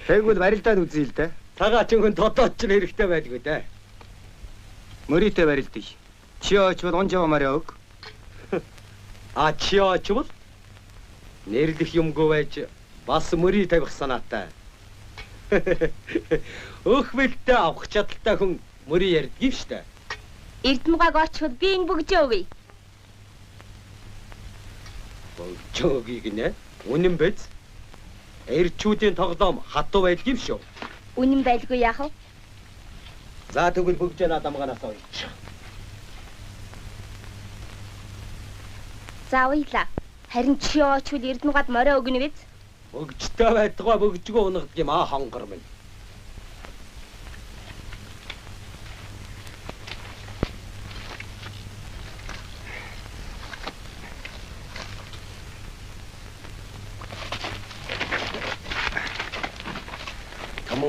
Тэгвэл барилдаад үзье л дээ. Цагаа чинь тодоод ч хэрэгтэй байдгүй дээ. Мөрийтэй барилдъя. Чи очвол онжоо мараа өг. Чи очвол нэрлэх юмгүй байж бас мөрий тавих санаатай. Өөх бэлтээ авах чадaltaй хүн мөрий ярьдгийг штэ. Эрдэнэгааг очвол би энэ бүгжээ өгье. Бүгжээ өгье гинэ. Үнэн биз? Эрчүүдийн тоглоом хатуу байдгийм шүү. Үнэн байлгүй яах вэ? За тэгвэл бүгжээ надамганаас ой. За уйлаа. Харин чи очвол Эрдэнэгаад морио өгнө биз? Бүгжтэй байдгаа бүгжгөө унагд юм хонгор минь.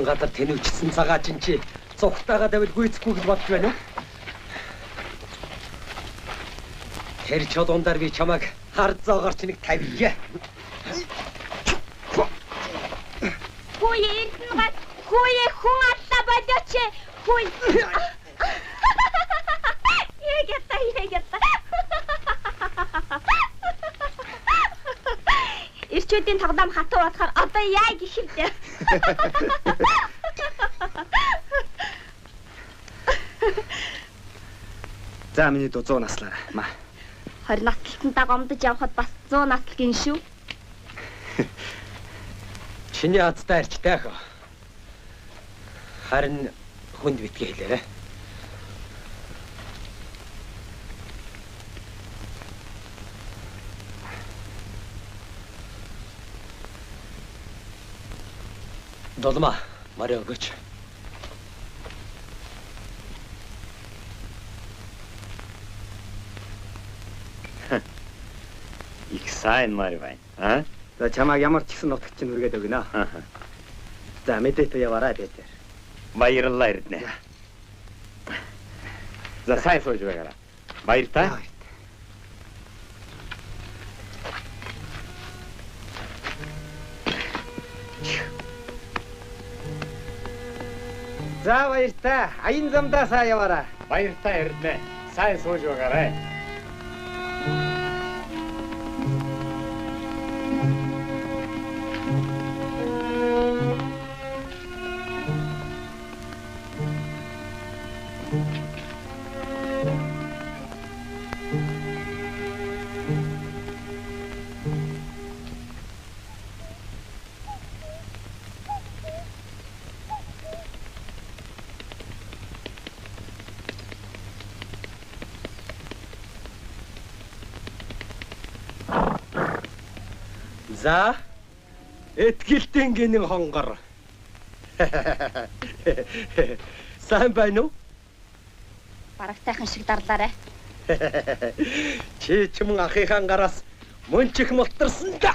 Бурхан гадар тэнүүчсэн цагаач ин чи цухтаага давил гүйцэхгүй гэж бодж байна уу? Тэр чодондар би чамайг хар зоогаар чи нэг тавья. Хөөе эрдэнэ хөөе хүн алла болооч. Хөөе. Ягата. Ирчүүдийн тоглоом хатуу болохоор одоо яа гэх юм бэ? За миний дуу 100 наслаа. Маа. 20 наслалтандаа гомдож явхад бас 100 насл гин шүү. Чиний азтай арчтай ах. Харин хүнд битгий хэлээрэ. Долма, Марио өгөөч. Их сайн маар байна. Аа? За чамайг ямар ч гэсэн нутагт чинь үргээд өгнө. За мэдээтэй яваарай Петер. Баярлалаа эрдэнэ. За сайн сууж байгаарай. Баяр та. За баяртай. Аян замдаа сайн яваарай. Баяр та эрдэнэ. Сайн сууж байгаарай. За этгэлтэн гинэн хонгор. Сайн байна уу? Барагтайхан шиг дарлаарай. Чи ч мөн ахыхаан гараас мөнчих мултарсан да.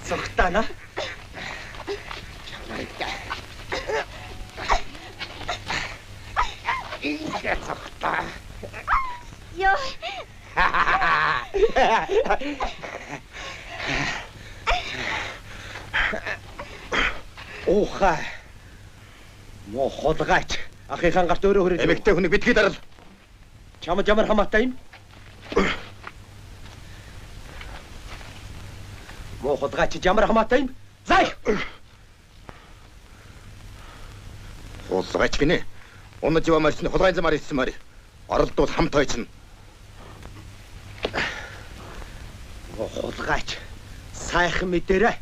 Цогтана. Ингээ цогтаа. Ёо. Ухаа. Мо холгаач. Ахыхаан гарт өөрөө хөрөж. Эмэгтэй хүнийг битгий дарал. Чамд ямар хамаатай юм? Мо холгаач ямар хамаатай юм? Зай. Холгаач гинэ. Унаж яваамарч холгайлмаар ирсэн мари. Оролдвол хамт хойчно. Мо холгаач. Сайхан мэдэрэ.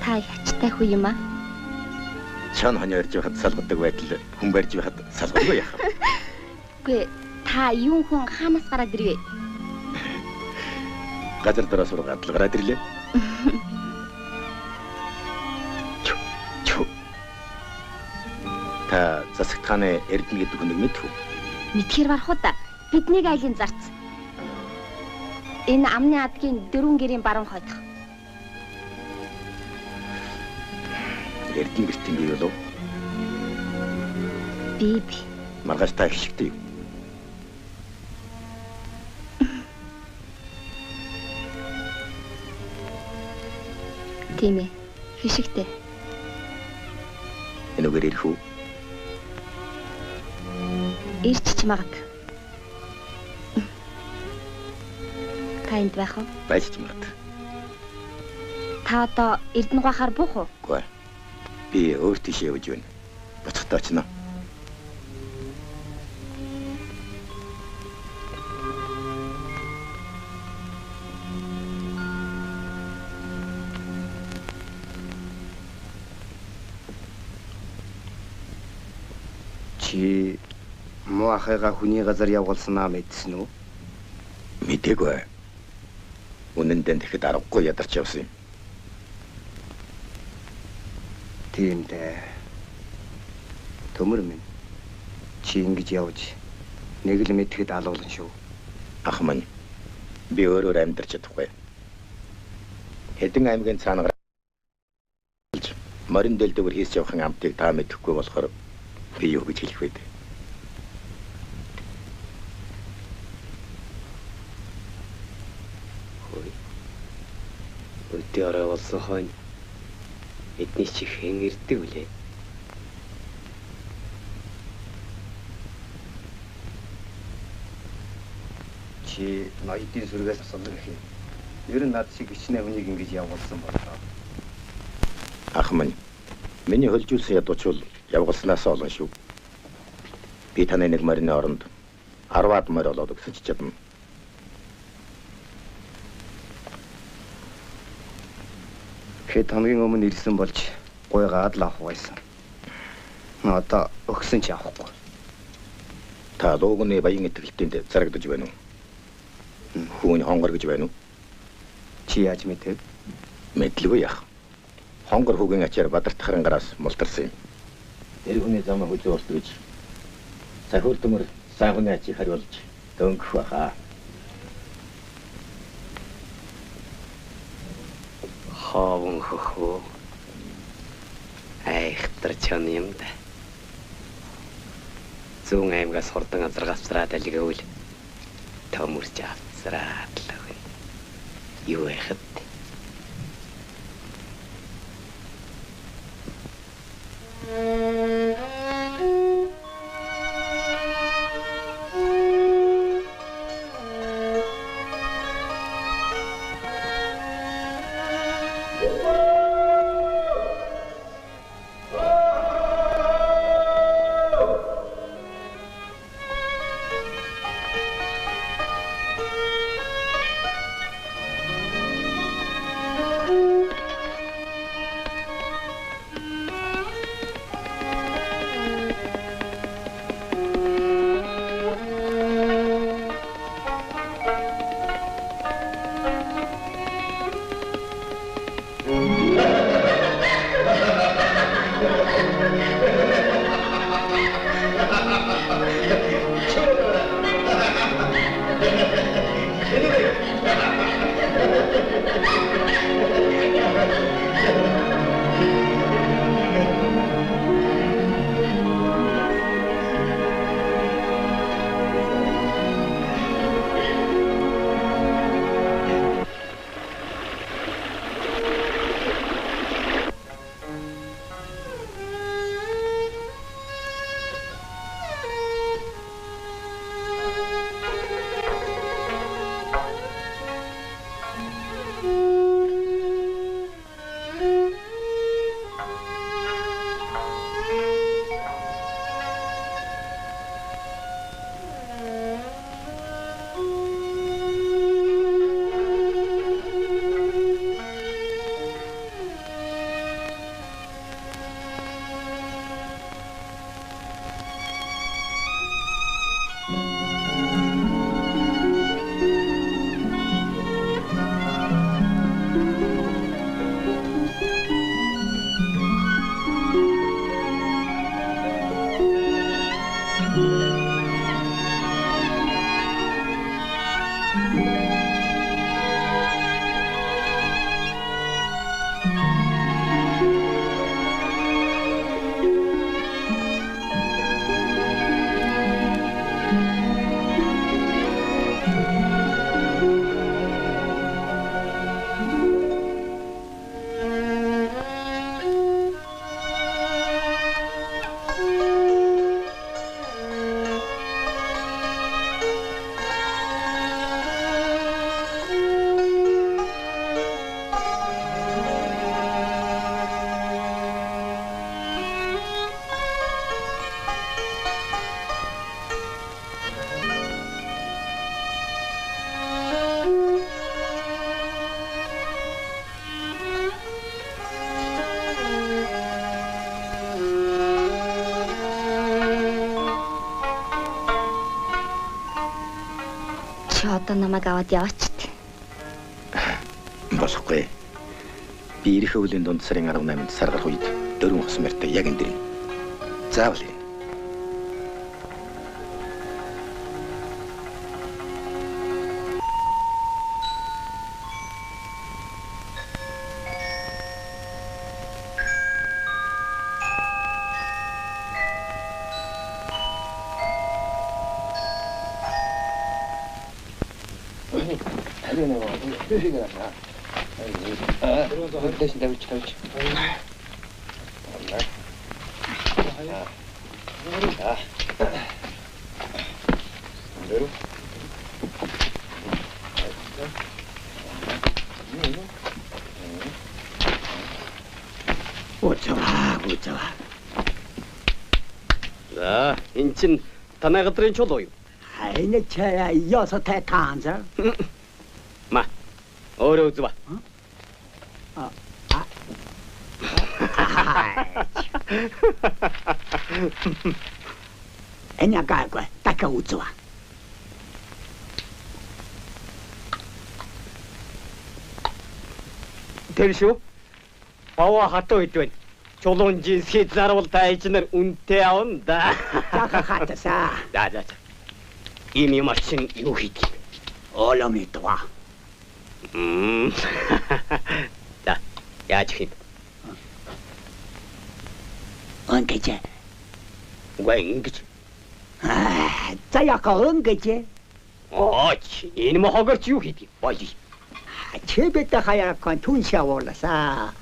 Та ячтай хүү юм аа? Чан ханя ярьж байхад салгадаг байтал хүн барьж байхад салгадаггүй яах вэ? Гүй та юун хүн хаанаас гараад ирвэ? Газар дараа сургаад л гараад ирлээ. Чу. Та засагтхааны эрдэнэ гэдэг хүнийг мэдв үү? Мэдхээр барах уу да. Биднийг айлын зарц. Энэ амны адгийн 4 гэрийн баруун хойдох. Эрдэнэ гэртийн бий болов? Би. Маргааш та ихшигтэй юу? Тийм ээ. Хишигтэй. Энэгээр ирэх үү? Ирч ч магад. Та энд байх уу? Байж ч магад. Та одоо Эрдэнэ гахаар буух уу? Үгүй. Би өөр тийш явж байна. Буцахтаа очно. Чи мо Мануу ахыгаа хүний газар явуулснаа мэдсэн үү? Мэдээгүй. Үнэн дээр тэгэхэд аргагүй ядарч явсан юм. Тийм дээ. Төмөр минь. Чи ингэж явж нэг л мэдхэд алуулна шүү. Ах минь. Би өөрөөр амьдарч чадахгүй. Хэдэн аймгийн цаанаар морин дэлдвэр хийс явахын амтыг та мэдэхгүй болохоор би юу гэж хэлэх вэ? Өдөө орой болсон хойно эдний чих хэн ирдэг үлээ. Чи ноёдын сүргээс асуулга гэх юм. Ер нь над шиг ичнэ хүнийг ингэж явуулсан болоо. Ах минь. Миний хөлжүүлсэн ядуучвал явгалснаас олон шүү. Би таны нэг морины оронд 10-аад морь олоод өгсөж чадна. Хэд хамгийн өмнө ирсэн болж гуйгаад л авах байсан. Одоо өгсөн ч авахгүй. Та луугны баян итгэлтэнд зарагдаж байна уу? Хүүний хонгор гэж байна уу? Чи яаж мэдэв? Мэдлгүй яах. Хонгор хүүгийн ачаар бадартахрын гараас мултарсан юм. Тэр хүний замаа хүлээ урт гэж сахиур төмөр сайн хүний ачийг хариулж дөнгөх баха. Хавн хөхөө. Айхтар чон юм да. Зүүн аймгаас хурдан газар гавцраад алигавал төмөрч авцраад л байна. Юу яхад? одоо намайг аваад яваач. Болохгүй. Би ирэх өвлийн дунд сарын 18-нд сар гарах үед дөрвөн хос мөртөө яг энэ дэрнэ. Заавал ирнэ. 대신 내가 쳐야지. 오자와. 자, 인친 다나가들은 줘도요. 아이네 차야 이어서 대탄자. 마, 어려우지 마. 애냐 갈거 닦아 웃어와. 대리쇼, 바와 핫도 있더니 조론지 세자로 다이지는 운태온다. 자가 핫다사. 자자자. 이미 마신 유희기. 얼음이 또 와. 자, 야지. 언제지? 왠기지? 아, 자야가 언제지? 이놈 허거지 유희기. 뭐지? 제베다 하야건 tun시야 올라사.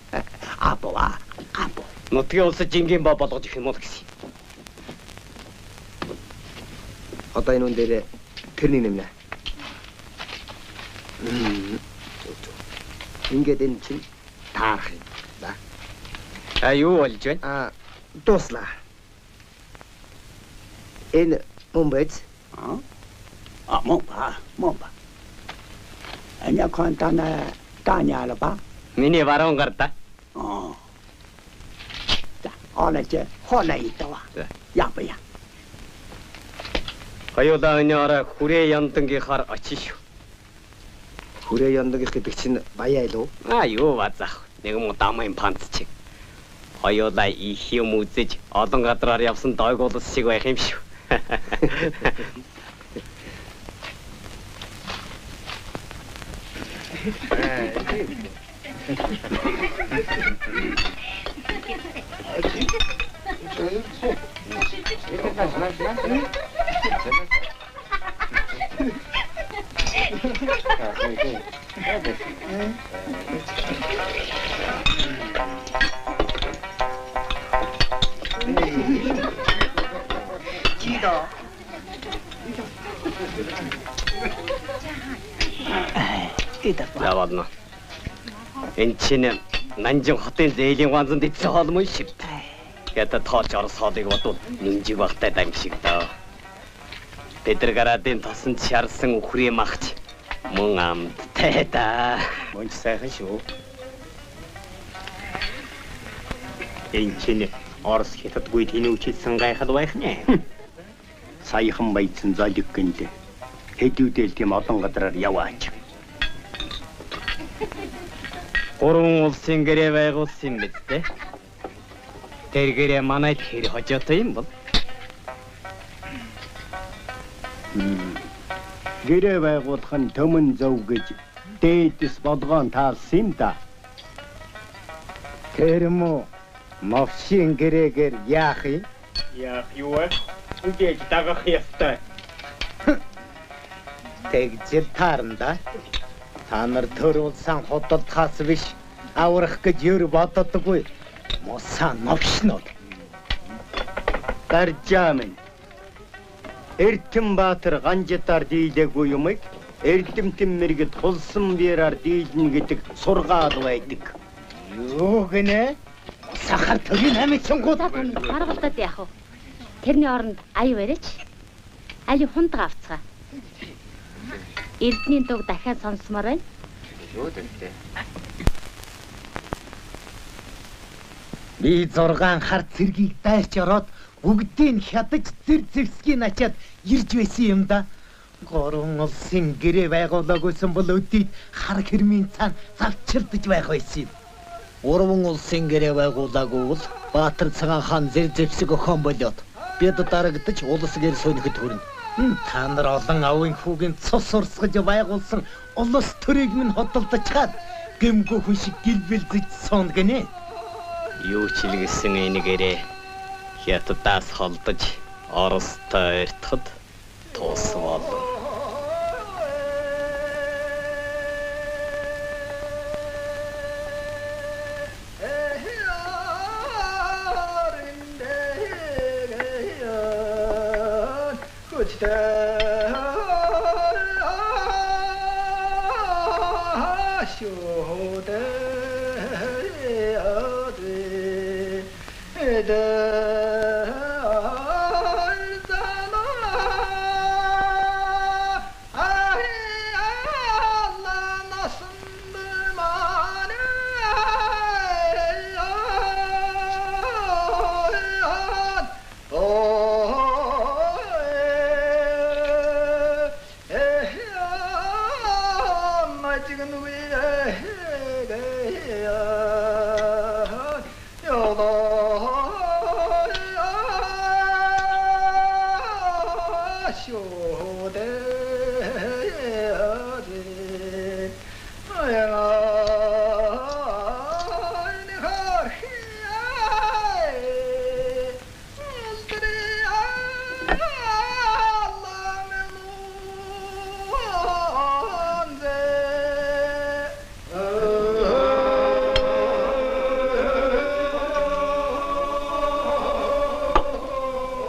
아빠와 아빠. 어떻게 어서 징긴 바빠도 지금 못겠지? Одоо энэ үн дээр тэрний нэмнэ. Ингээд энэ чинь таарах юм да. Юу болж байна? Дуслаа. Энэ мумбайц. 몸봐. Аня контана таняла ба. Миний баруун гарда. За, оноч холай тава. Япая. Хоёулаа өнөөрэ хүрээ яндангийнхаар очиж. Хүрээ яндангих гэдэг чинь баяа илүү? Юу базах. Нэг юм дамын панцчиг. Хоёулаа их юм үзэж олон гадраар явсан дойгуулс шиг байх юм шүү. За ладно. Энэ чинь Нанжин хотын зээлийн ванзанд ицсэн холмон шиг. Ята тоолж орсоодыг бодвол нэмжиг багтай дам шиг даа. Тэдэр гараадын тосон чарсан үхрээ махч мөн амттай да. Мөн сайхан шүү. Энэ чинь Орос хятадгүй тэний үчилсэн гайхал байх нэ. Саяхан баяцсан золиг гэнэ. Хэдүүдэл тийм олон газараар яваач. Гурван улсын гэрээ байгуулсан юм биз дээ. Тэр гэрээ манайд хэр хожоотой юм бол? Гэрээ байгуулах нь төмөн зөв гэж дээдэс бодгоон таарсан юм да. Тэр мө мовшин гэрээгээр яах юм? Яах юу вэ? Үдээж дагах ёстой. Тэгжил таарна. Та нар төрүүлсэн хотолтхаас биш аврах гэж юу боддоггүй. Муса новшнод. Гаржаамын. Эрдэнэбаатар ганжитаар дийлээгүй юмыг эрдэмтэн мэргэд хулсан биераар дийлнэ гэдэг сургаал байдаг. Юу гинэ? Сахар төрийн амитсангууд Гаргалтад яах вэ? Тэрний оронд аюу барьж. Аюу хундаг авцгаа. Эрдний дуг дахиад сонсомоор байна. Юу дээ? Би 6 хар цэргийг дайрч ороод бүгдийг хядаж зэр зэвсгийг ачаад ирж байсан юм да. Гурван улсын гэрээ байгуулаагүйсэн бол өдийд хар хэрмийн цаана завчирдж байх байсан юм. Гурван улсын гэрээ байгуулаагүй бол Баатар цагаан хаан зэр зэвсэг өхөн болоод бид дарагдаж улс гэр сөнөхөд хүрнэ. Та нар олон авын хүүгийн цус урсгаж байгуулсан улс төрийг минь хөдөлдөж чад гэмгүй хүн шиг гэлбэлзэж суун гинэ. Юу ч илгэсэн энэгээрээ хятадаас холдож Оростой эртхэд туусвал.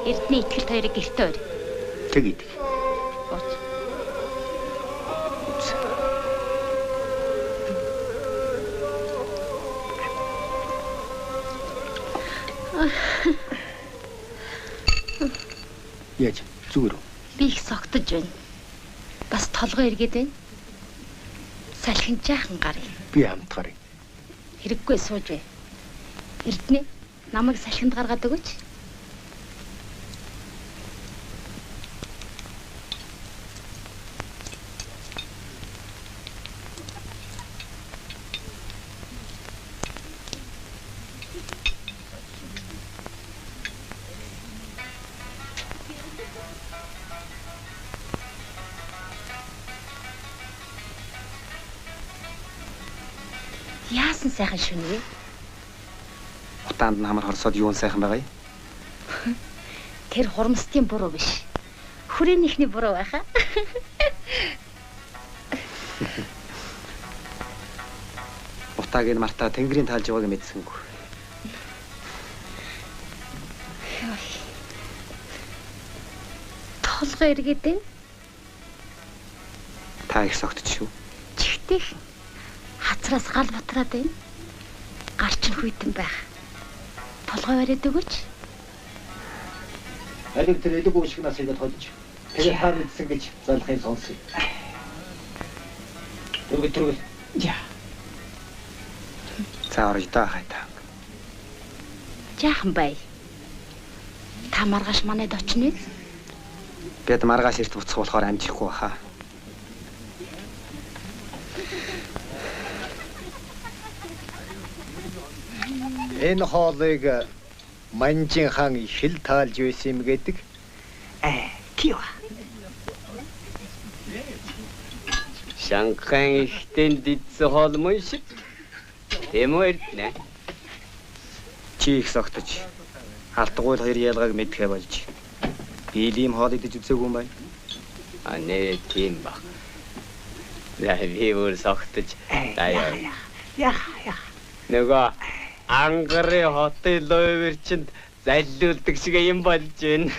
Эрдний итгэл хоёрыг гэртээ өр. Тэгэд. Яаж зүгээр үү? Би их согтож байна. Бас толгой эргээд байна. Салхин жаахан гарыг. Би хамт гарыг. Хэрэггүй сууж бай. Эрдэнэ намайг салхинд гаргаад өгөөч. Яасан сайхан шүнэ. Утаанд намар хорсоод юун сайхан байгаа юм? Тэр хурамстын буруу биш. Хүрээнийхний буруу байхаа. Утааг энэ мартаа тэнгэрийн таалж байгааг мэдсэнгүй. Толгой эргээд байна. Та их согтч шүү. Чихтэй. Хацраас гал бутраад байна. Гал чинь хүйтэн байх. Толгой бариад өгөөч. Алиг тэр элэг уушиг нас игээд холж. Тэгээ та мэдсэн гэж залхын сонсъё. Түргэл. Яа. Цаарж даа хайтаа. Жаахан бай. Та маргааш манайд очно. Бид маргааш эрт буцах болохоор амжихгүй баха. Энэ хоолыг Манжин хаан хил таалж байсан юм гэдэг. Кива. Шанхайн ихтэн дидсэн хоолмон шиг. Тэмээр нэ. Чи их согтож. Халтгуйл хоёр ялгааг мэдхэ болж. Би ийм хоол идэж үзээгүй юм байна. Нэ тийм баг. Яа би өөр согтож. Даяа. Яа. Нөгөө Ангарын хотын лойверчинд заллуулдаг шиг юм болж байна.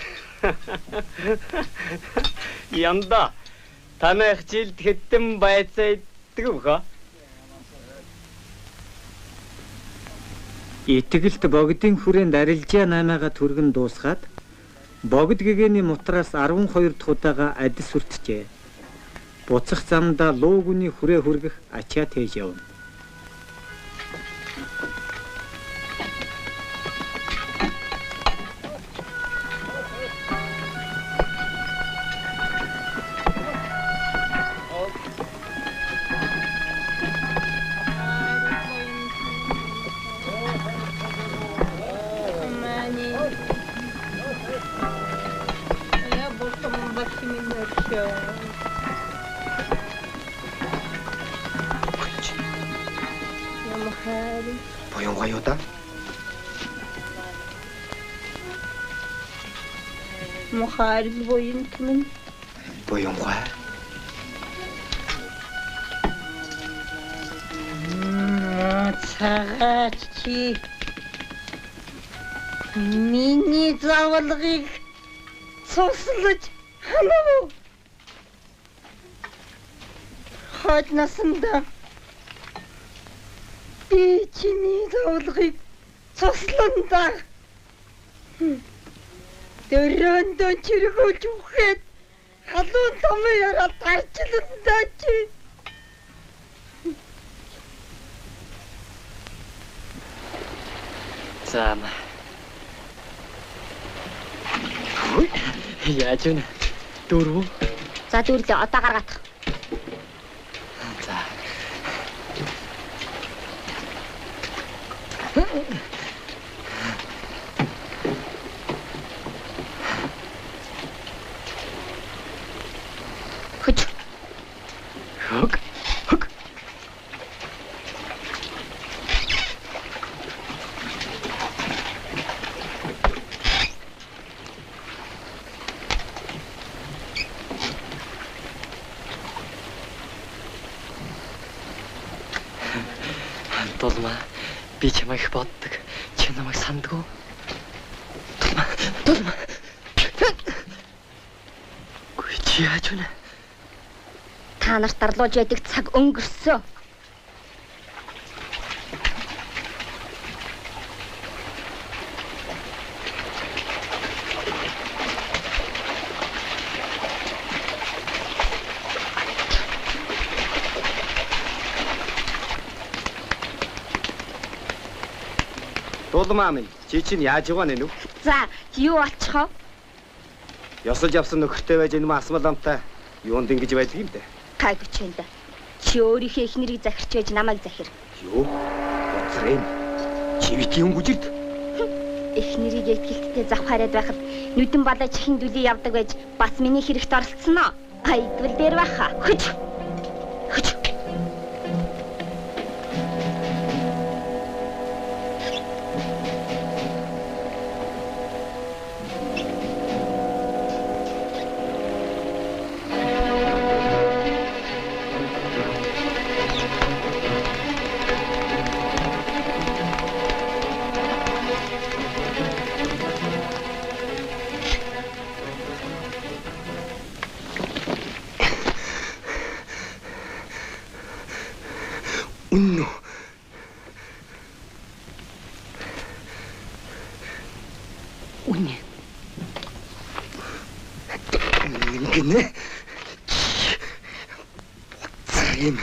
Янда танайх жилд хэдэн байцаа иддэг вэ? Итгэлт богдын хүрээнд арилжаа 8-ага түргэн дуусгаад богд гэгэний мутраас 12 дахь удаага адис хүртжээ. Буцах замдаа луугүний хүрээ хүргэх ачаа тээж явна. Буянгаа юу да? Мухаарил буянт минь. Буянгаа. Цагаач чи миний завалгыг цуслаж ханав. Хойд насанда би чиний завалгыг цусланда дөрөндөө чиргүүлж үхээд халуун томьёо яраад тарчландаа чи. Зам. Яаж вэ? Дөрөв. За дүүрлээ одоо гаргаах. За. Хөж. Хөг. Хөг. Толма би чамайг боддог. Чи намайг сандгүй. Толма. Гүй чи яаж вэ? Та нарт дарлуулж байдаг цаг өнгөрсөө. Дулмаа минь чи чинь яаж яваа нэ нү? За юу очихоо? Ёсож явсан нөхөртэй байж энэ асмал амтай юунд ингэж байдаг юм бэ? Гайгүй ч энэ. Чи өөрийнхөө эхнэрийг захирч байж намайг захир. Юу? Боцрын. Чи битгий өнгөжирд. Эхнэрийг итгэлттэй зав хараад байхад нүдэн балай чихэн дүлий явдаг байж бас миний хэрэгт оролцсон оо. Айдвал дээр баха. Хөж. Хөж. Үннү. Үнэ. Ингэнэ. Боцрын.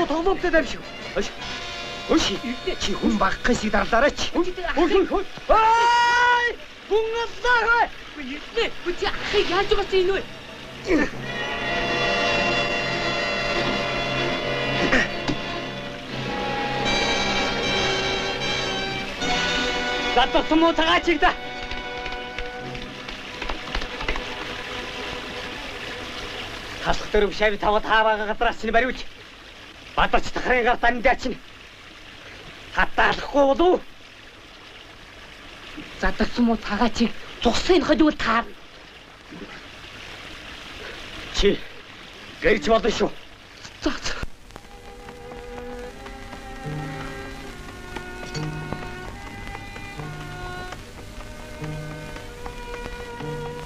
Тоглоомтой давшиг. Өш. Чи хүн багах шиг дарлаараач. Ай! Бунгаллаа. Ирнэ. Үгүй ахыг яаж байгаа чинь вэ? Задах юм уу тагаач да. Хаслах дөрөв шавь таваад хааваа гадраас чинь бариуч. Бадарч тахрын гар тандаа чинь. Хатаалахгүй болов. Задах юм уу тагаач цугсын хөдөл таар. Чи гэрч болно шүү. За.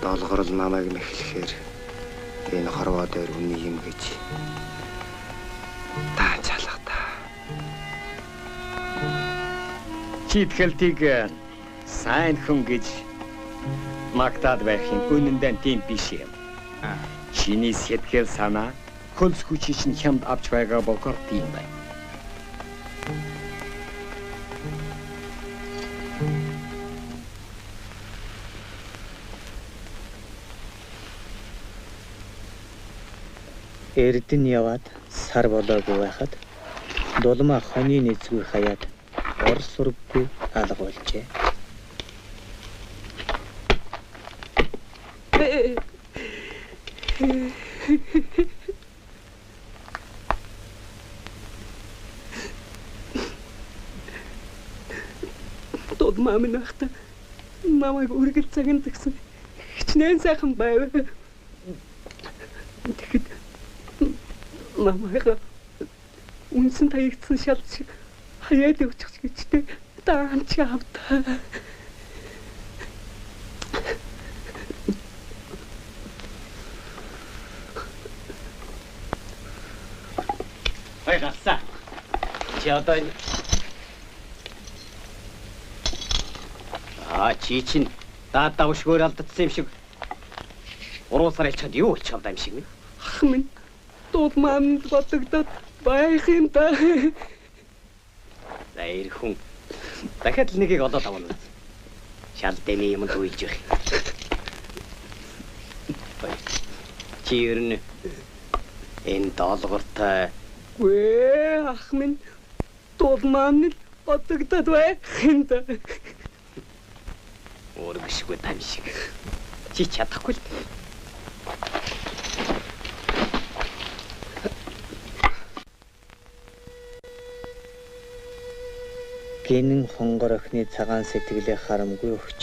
Долгорл намайг нэхлэхээр энэ хорвоо дээр үний юм гэж таачаалах та. Чи итгэлтийг сайн хүн гэж Магтаад байхын үнэндээ тийм биш юм. Чиний сэтгэл санаа хөлс хүчийг чинь хямд авч байгаа болохоор тийм байна. Эрдэнэ яваад сар болоогүй байхад дулмаа хоны нэзгүй хаяад ор сурггүй алга болжээ. Дулмаа минь ахта намайг үргэл цагийн тагсан хичнээн сайхан байв. Тэгэхэд намайг үнсэн таягдсан шалж хаяад явчих гэжтэй даанч авдаа. Ой гарсаа. Чи одоо чи чинь даадаа өшгөөр алдсан юм шиг. Уруусаар ялчаад юу болчих юм шиг вэ? Ах минь дулмаанд бодогдоод байх юм да. Баяр хүн. Дахиад л нэгийг олоод авна. Шал дэний юм дүйж их. Чи ернэ энэ доолгортой. Вэ ах минь дулмаанд бодогдоод байх юм да. Өөргөшгүй тань шиг. Чи чадахгүй л. Гэнэн хонгор охины цагаан сэтгэлээ харамгүй өгч.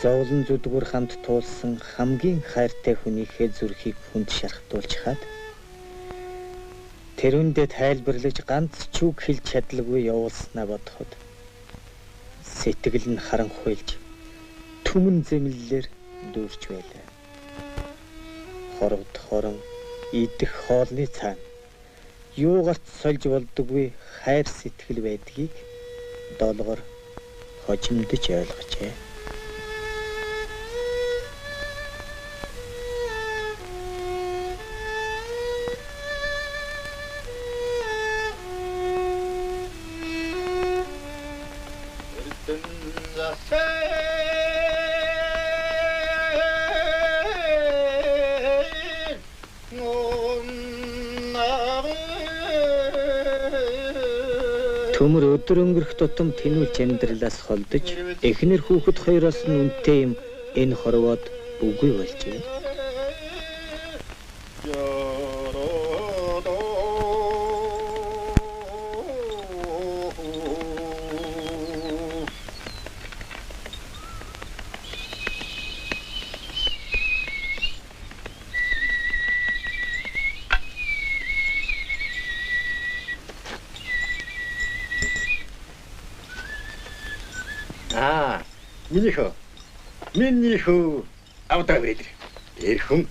Зовлон зүдгүр хамт туулсан хамгийн хайртай хүнийхээ зүрхийг хүнд шархтуулж хаад тэрүүндээ тайлбарлаж ганц ч үг хэлж чадлагүй явуулснаа бодоход сэтгэл нь харанхуйлж түмэн зэмлэлээр дүүрч байлаа. Хорогд хорон идэх хоолны цаана юугарт сольж болдоггүй хайр сэтгэл байдгийг доолгор хожимдож ойлгожээ. Төмөр өдөр өнгөрөх тутам тэнүүлж амьдралаас холдож эхнэр хүүхэд хоёроос нь үнэтэй юм энэ хорвоод үгүй болжээ. Минийхөө авдаа байдаг. Эрхэн.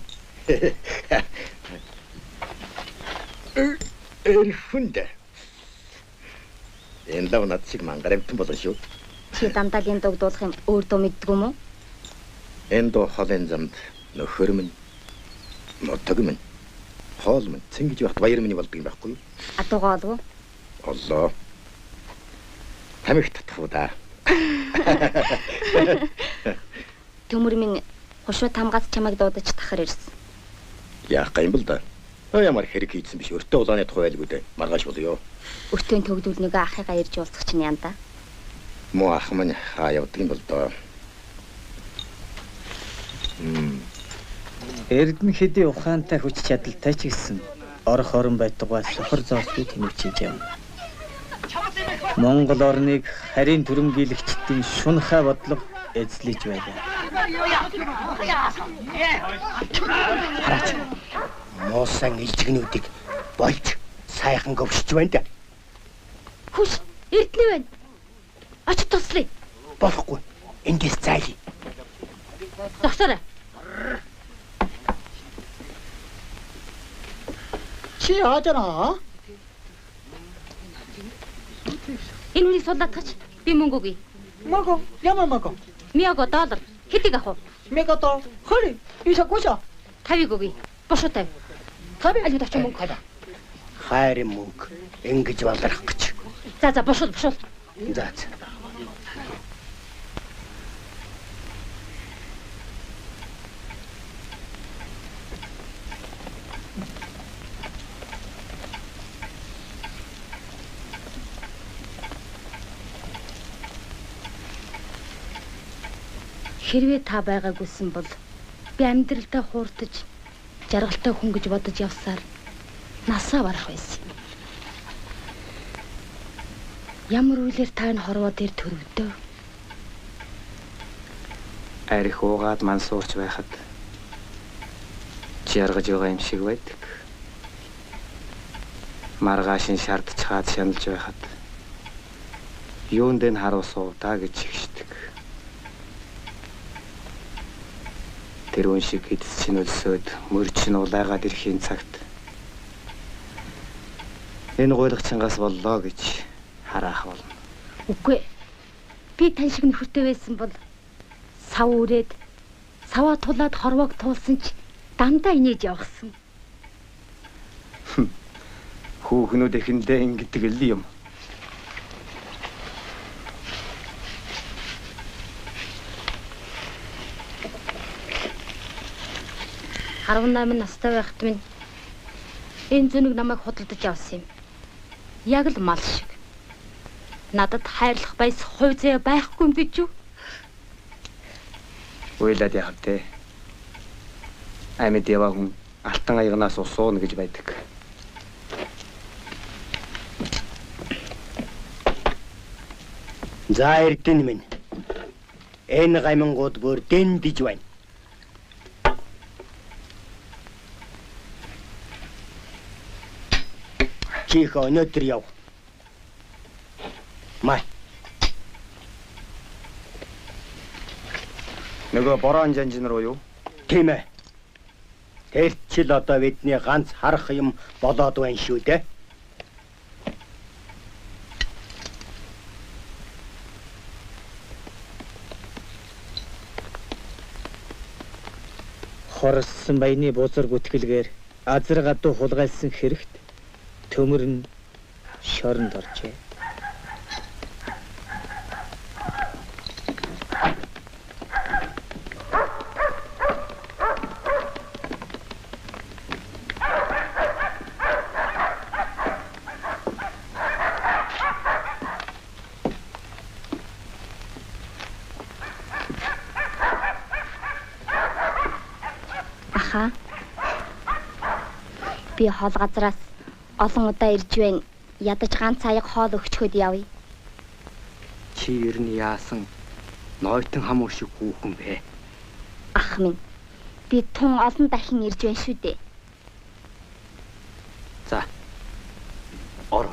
Эрхэнд. Энэ лав над шиг мангар амтан болно шүү. Чи дамдагийн дуг дуулах юм өөр дуу мэддэг юм уу? Энэ дуу хоолын замд нөхөр минь, мотог минь, хоол минь цэнгэж явахт баяр минь болдог юм байхгүй юу? Адуугаа олов уу? Оллоо. Тамиг татах уу да. Төмөр минь хошуу тамгаас чамайг дуудаж тахар ирсэн. Яах юм бол да. Ямар хэрэг хийсэн биш өртөө улааны тухай байлгүй дээ. Маргааш болё. Өртөөний төгдүүл нөгөө ахыгаа ирж уулзах чинь яа да. Мо ах минь хаа явдаг юм бол доо. Эрдэнэ хэдий ухаантай хүч чадалтай ч гэсэн орох орон байтугай сохор зоосгүй тэмүүлж явна. Монгол орныг харийн түрэмгийлэгчдийн шунхай бодлого эзлэж байлаа. Хараач. Муусан илжигнүүдийг болж сайхан гөвшиж байна да. Хүш, эрдэнэ байна. Очиж туслая. Болохгүй. Эндээс зайлий. Зогсоорой. Чи яажана? Энэ үнийг сулаатгач. Би мөнгө өгье. Мөнгө? Ямар мөнгө? $1000 доллар. Хэдийг авах вэ? $1000. Хөөе. Би шокоша. 50-ыг өгье. Бошоо 50. 50 аль удаач мөнгө хаа. Хайр мөнгө ингэж баларах гэж. За бошоо. За. Хэрвээ та байгаагүйсэн бол би амьдралдаа хууртаж жаргалтай хүн гэж бодож явсаар насаа барах байсан. Ямар үеэр та энэ хорвоо дээр төрөвдөө? Арих уугаад мансуурч байхад жаргаж байгаа юм шиг байдаг. Маргаашин шаардчихад шаналж байхад юунд энэ харуусуу та гэж хичдэг. Тэр үн шиг хэдс чинь өлсөөд мөрч нь улайгаад ирэхийн цагт энэ гуйлгачингаас боллоо гэж хараах болно. Үгүй. Би тань шиг нөхөртэй байсан бол сав үрээд саваа тулаад хорвоог туулсан ч дандаа инээж явахсан. Хүүхнүүд эхэндээ ингэдэг л юм. 18 настай байхад минь энэ зүнийг намайг худалдаж авсан юм. Яг л мал шиг. Надад хайрлах байс хувь заяа байхгүй юм гэж юу? Уйлаад яах вэ? Амьд яваа хүн алтан аягнаас усууна гэж байдаг. За эрдэнэ минь. Энэ гамингууд бүр дэндэж байна. Чих өнөөдөр яв. Май. Нөгөө борон жанжин руу юу? Тийм ээ. Тэр чил одоо бидний ганц харах юм болоод байна шүү дээ. Хорссон баяны бузар гүтгэлгээр азар гадуу хулгайлсан хэрэгт төмөр нь шоронд оржээ. Аха. Би хоол газраас олон удаа ирж байна. Ядаж ганц аяг хоол өгчхөд явъя. Чи ер нь яасан нойтон хамуур шиг хүүхэн бэ? Ах минь. Би тун олон дахин ирж байна шүү дээ. За. Ор.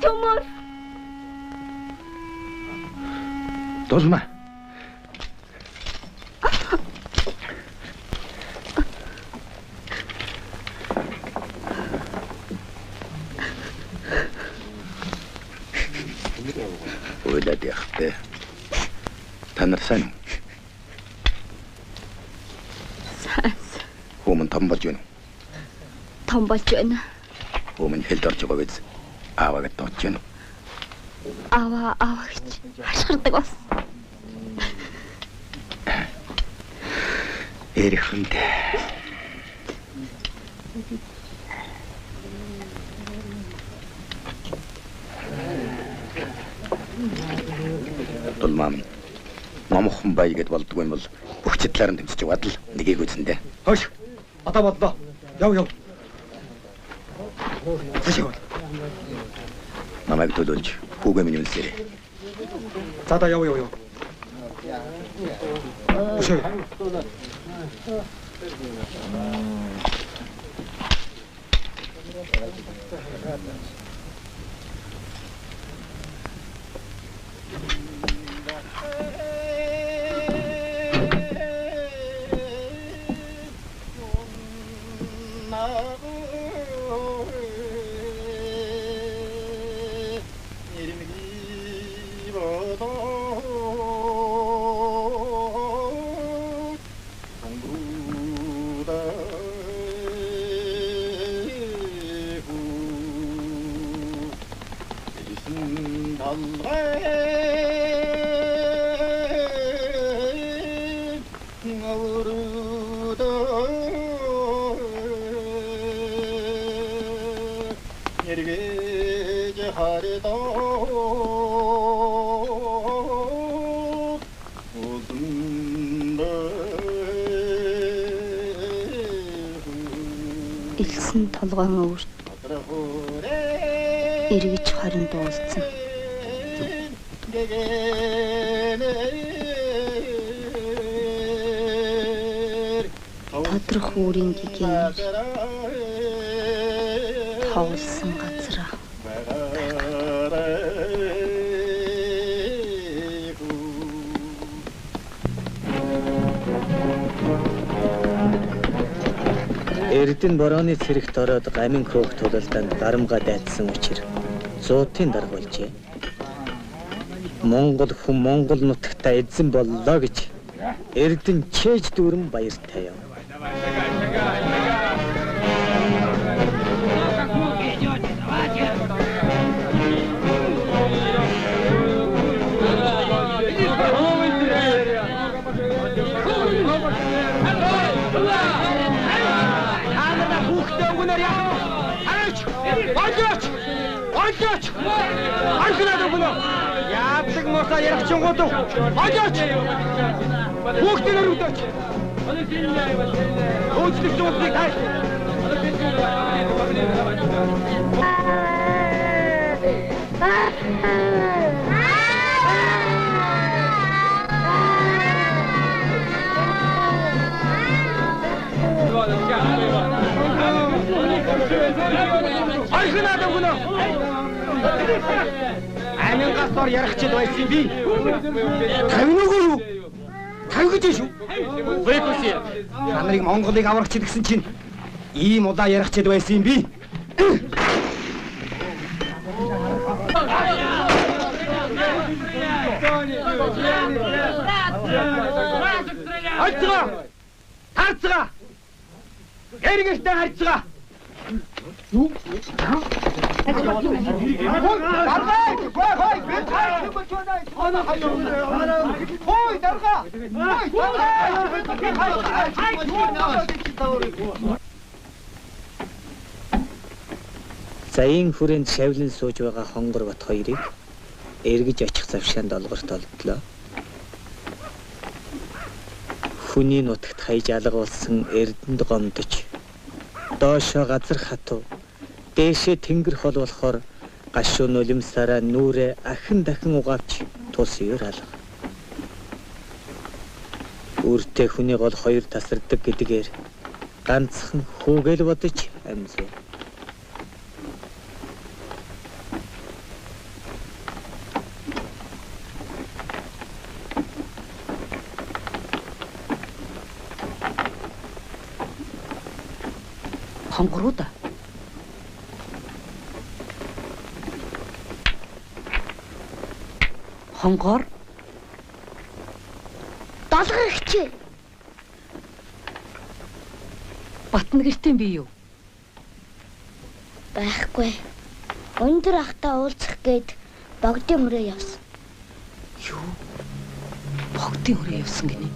Төмөр. Дулма. Уйлаад яхтай. Та нар сайн уу? Хүмүүс том болж байна. Том болж байна. Хүмүүс хэлд орж байгаа биз? Ааваа гэж тооч байна. Аава гэж хашгирдаг бас. Эрхэнд. Тулмам. Намхан бай гэд болдгүй юм бол бүх читлаар нь тэмцэж яваад л нэгийг үзэндээ. Хөөш. Одоо бодлоо. Яв. Зэшгүй. Намайг төлөөлж хүүгээ минь үлсээрэй. За да яв. Бушээ. Илсэн толгойн өвөрт эргэж харин дуулсан. Тодрох үүрийн гигээр тоглосон газар. Эрдэнэ борооны цэрэгт ороод гамин хөөх тулалданд гарамга дайцсан учир зуутын дарга болжээ. Монгол хүн Монгол нутагта эзэн боллоо гэж Эрдэнэ чээж дүүрэн баяр таяв. Олж! Анхнаад өгнө. Яадаг мосоо ярахчингууд. Олж! Хүүхдийн өрөвдөж. Хөөцлөг зүүнтийг хайш. Анхнаад өгнө. Амин гасдор ярахчид байсан юм би. Тавинуугүй юу? Тавигж шүү. Вэкүси. Намайг Монголыг аврагч гэсэн чинь ийм удаа ярахчид байсан юм би. Хайцгаа! Хайцгаа! Эргэжтэй хайцгаа! Юу? Заян хүрээнд шавлан сууж байгаа Хонгор бат хоёрыг эргэж очих завшаанд олгорт олдлоо. Хүний нутагт хаяж алга болсон Эрдэнэд гомдож доошоо газар хатуу дээшээ тэнгэр хол болохоор гашуу нулимсараа нүрээ ахин дахин угаавч тус ёр алга. Үртэй хүний гол хоёр тасардаг гэдгээр ганцхан хүүгээл бодож амьсав. Хонгоруда. Хонгор. Долгогч. Батна гэртэн би юу? Байхгүй. Өндөр ахта уулзах гээд богдын хүрээ явсан. Юу? Богдын хүрээ явсан гинэ.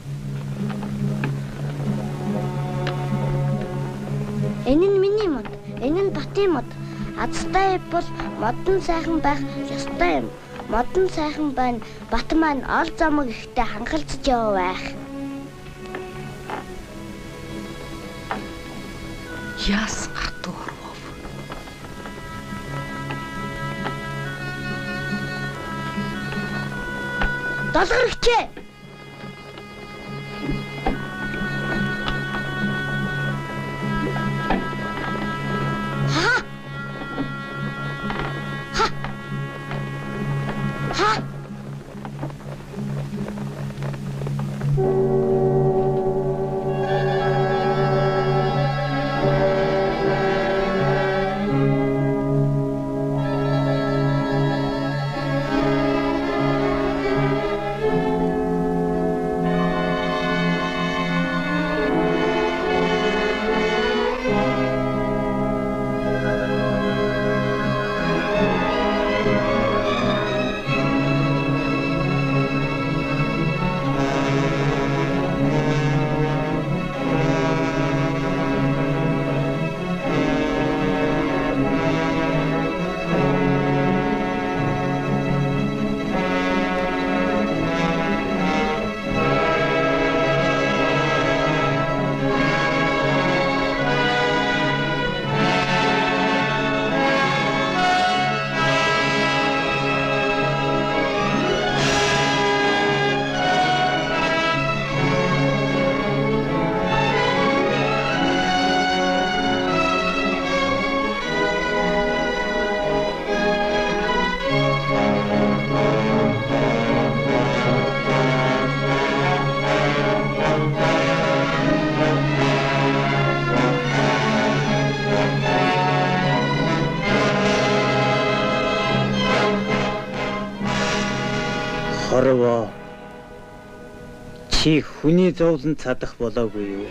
Энэ нь миний мод. Энэ нь Батын мод. Азтай бол модон сайхан байх ёстой юм. Модон сайхан байна. Бат маань ол замаг ихтэй хангалцж яваа байх. Яас гартуу орвов. Долгогч. Хорвоо. Чи хүний зовлон цадах болоогүй юу?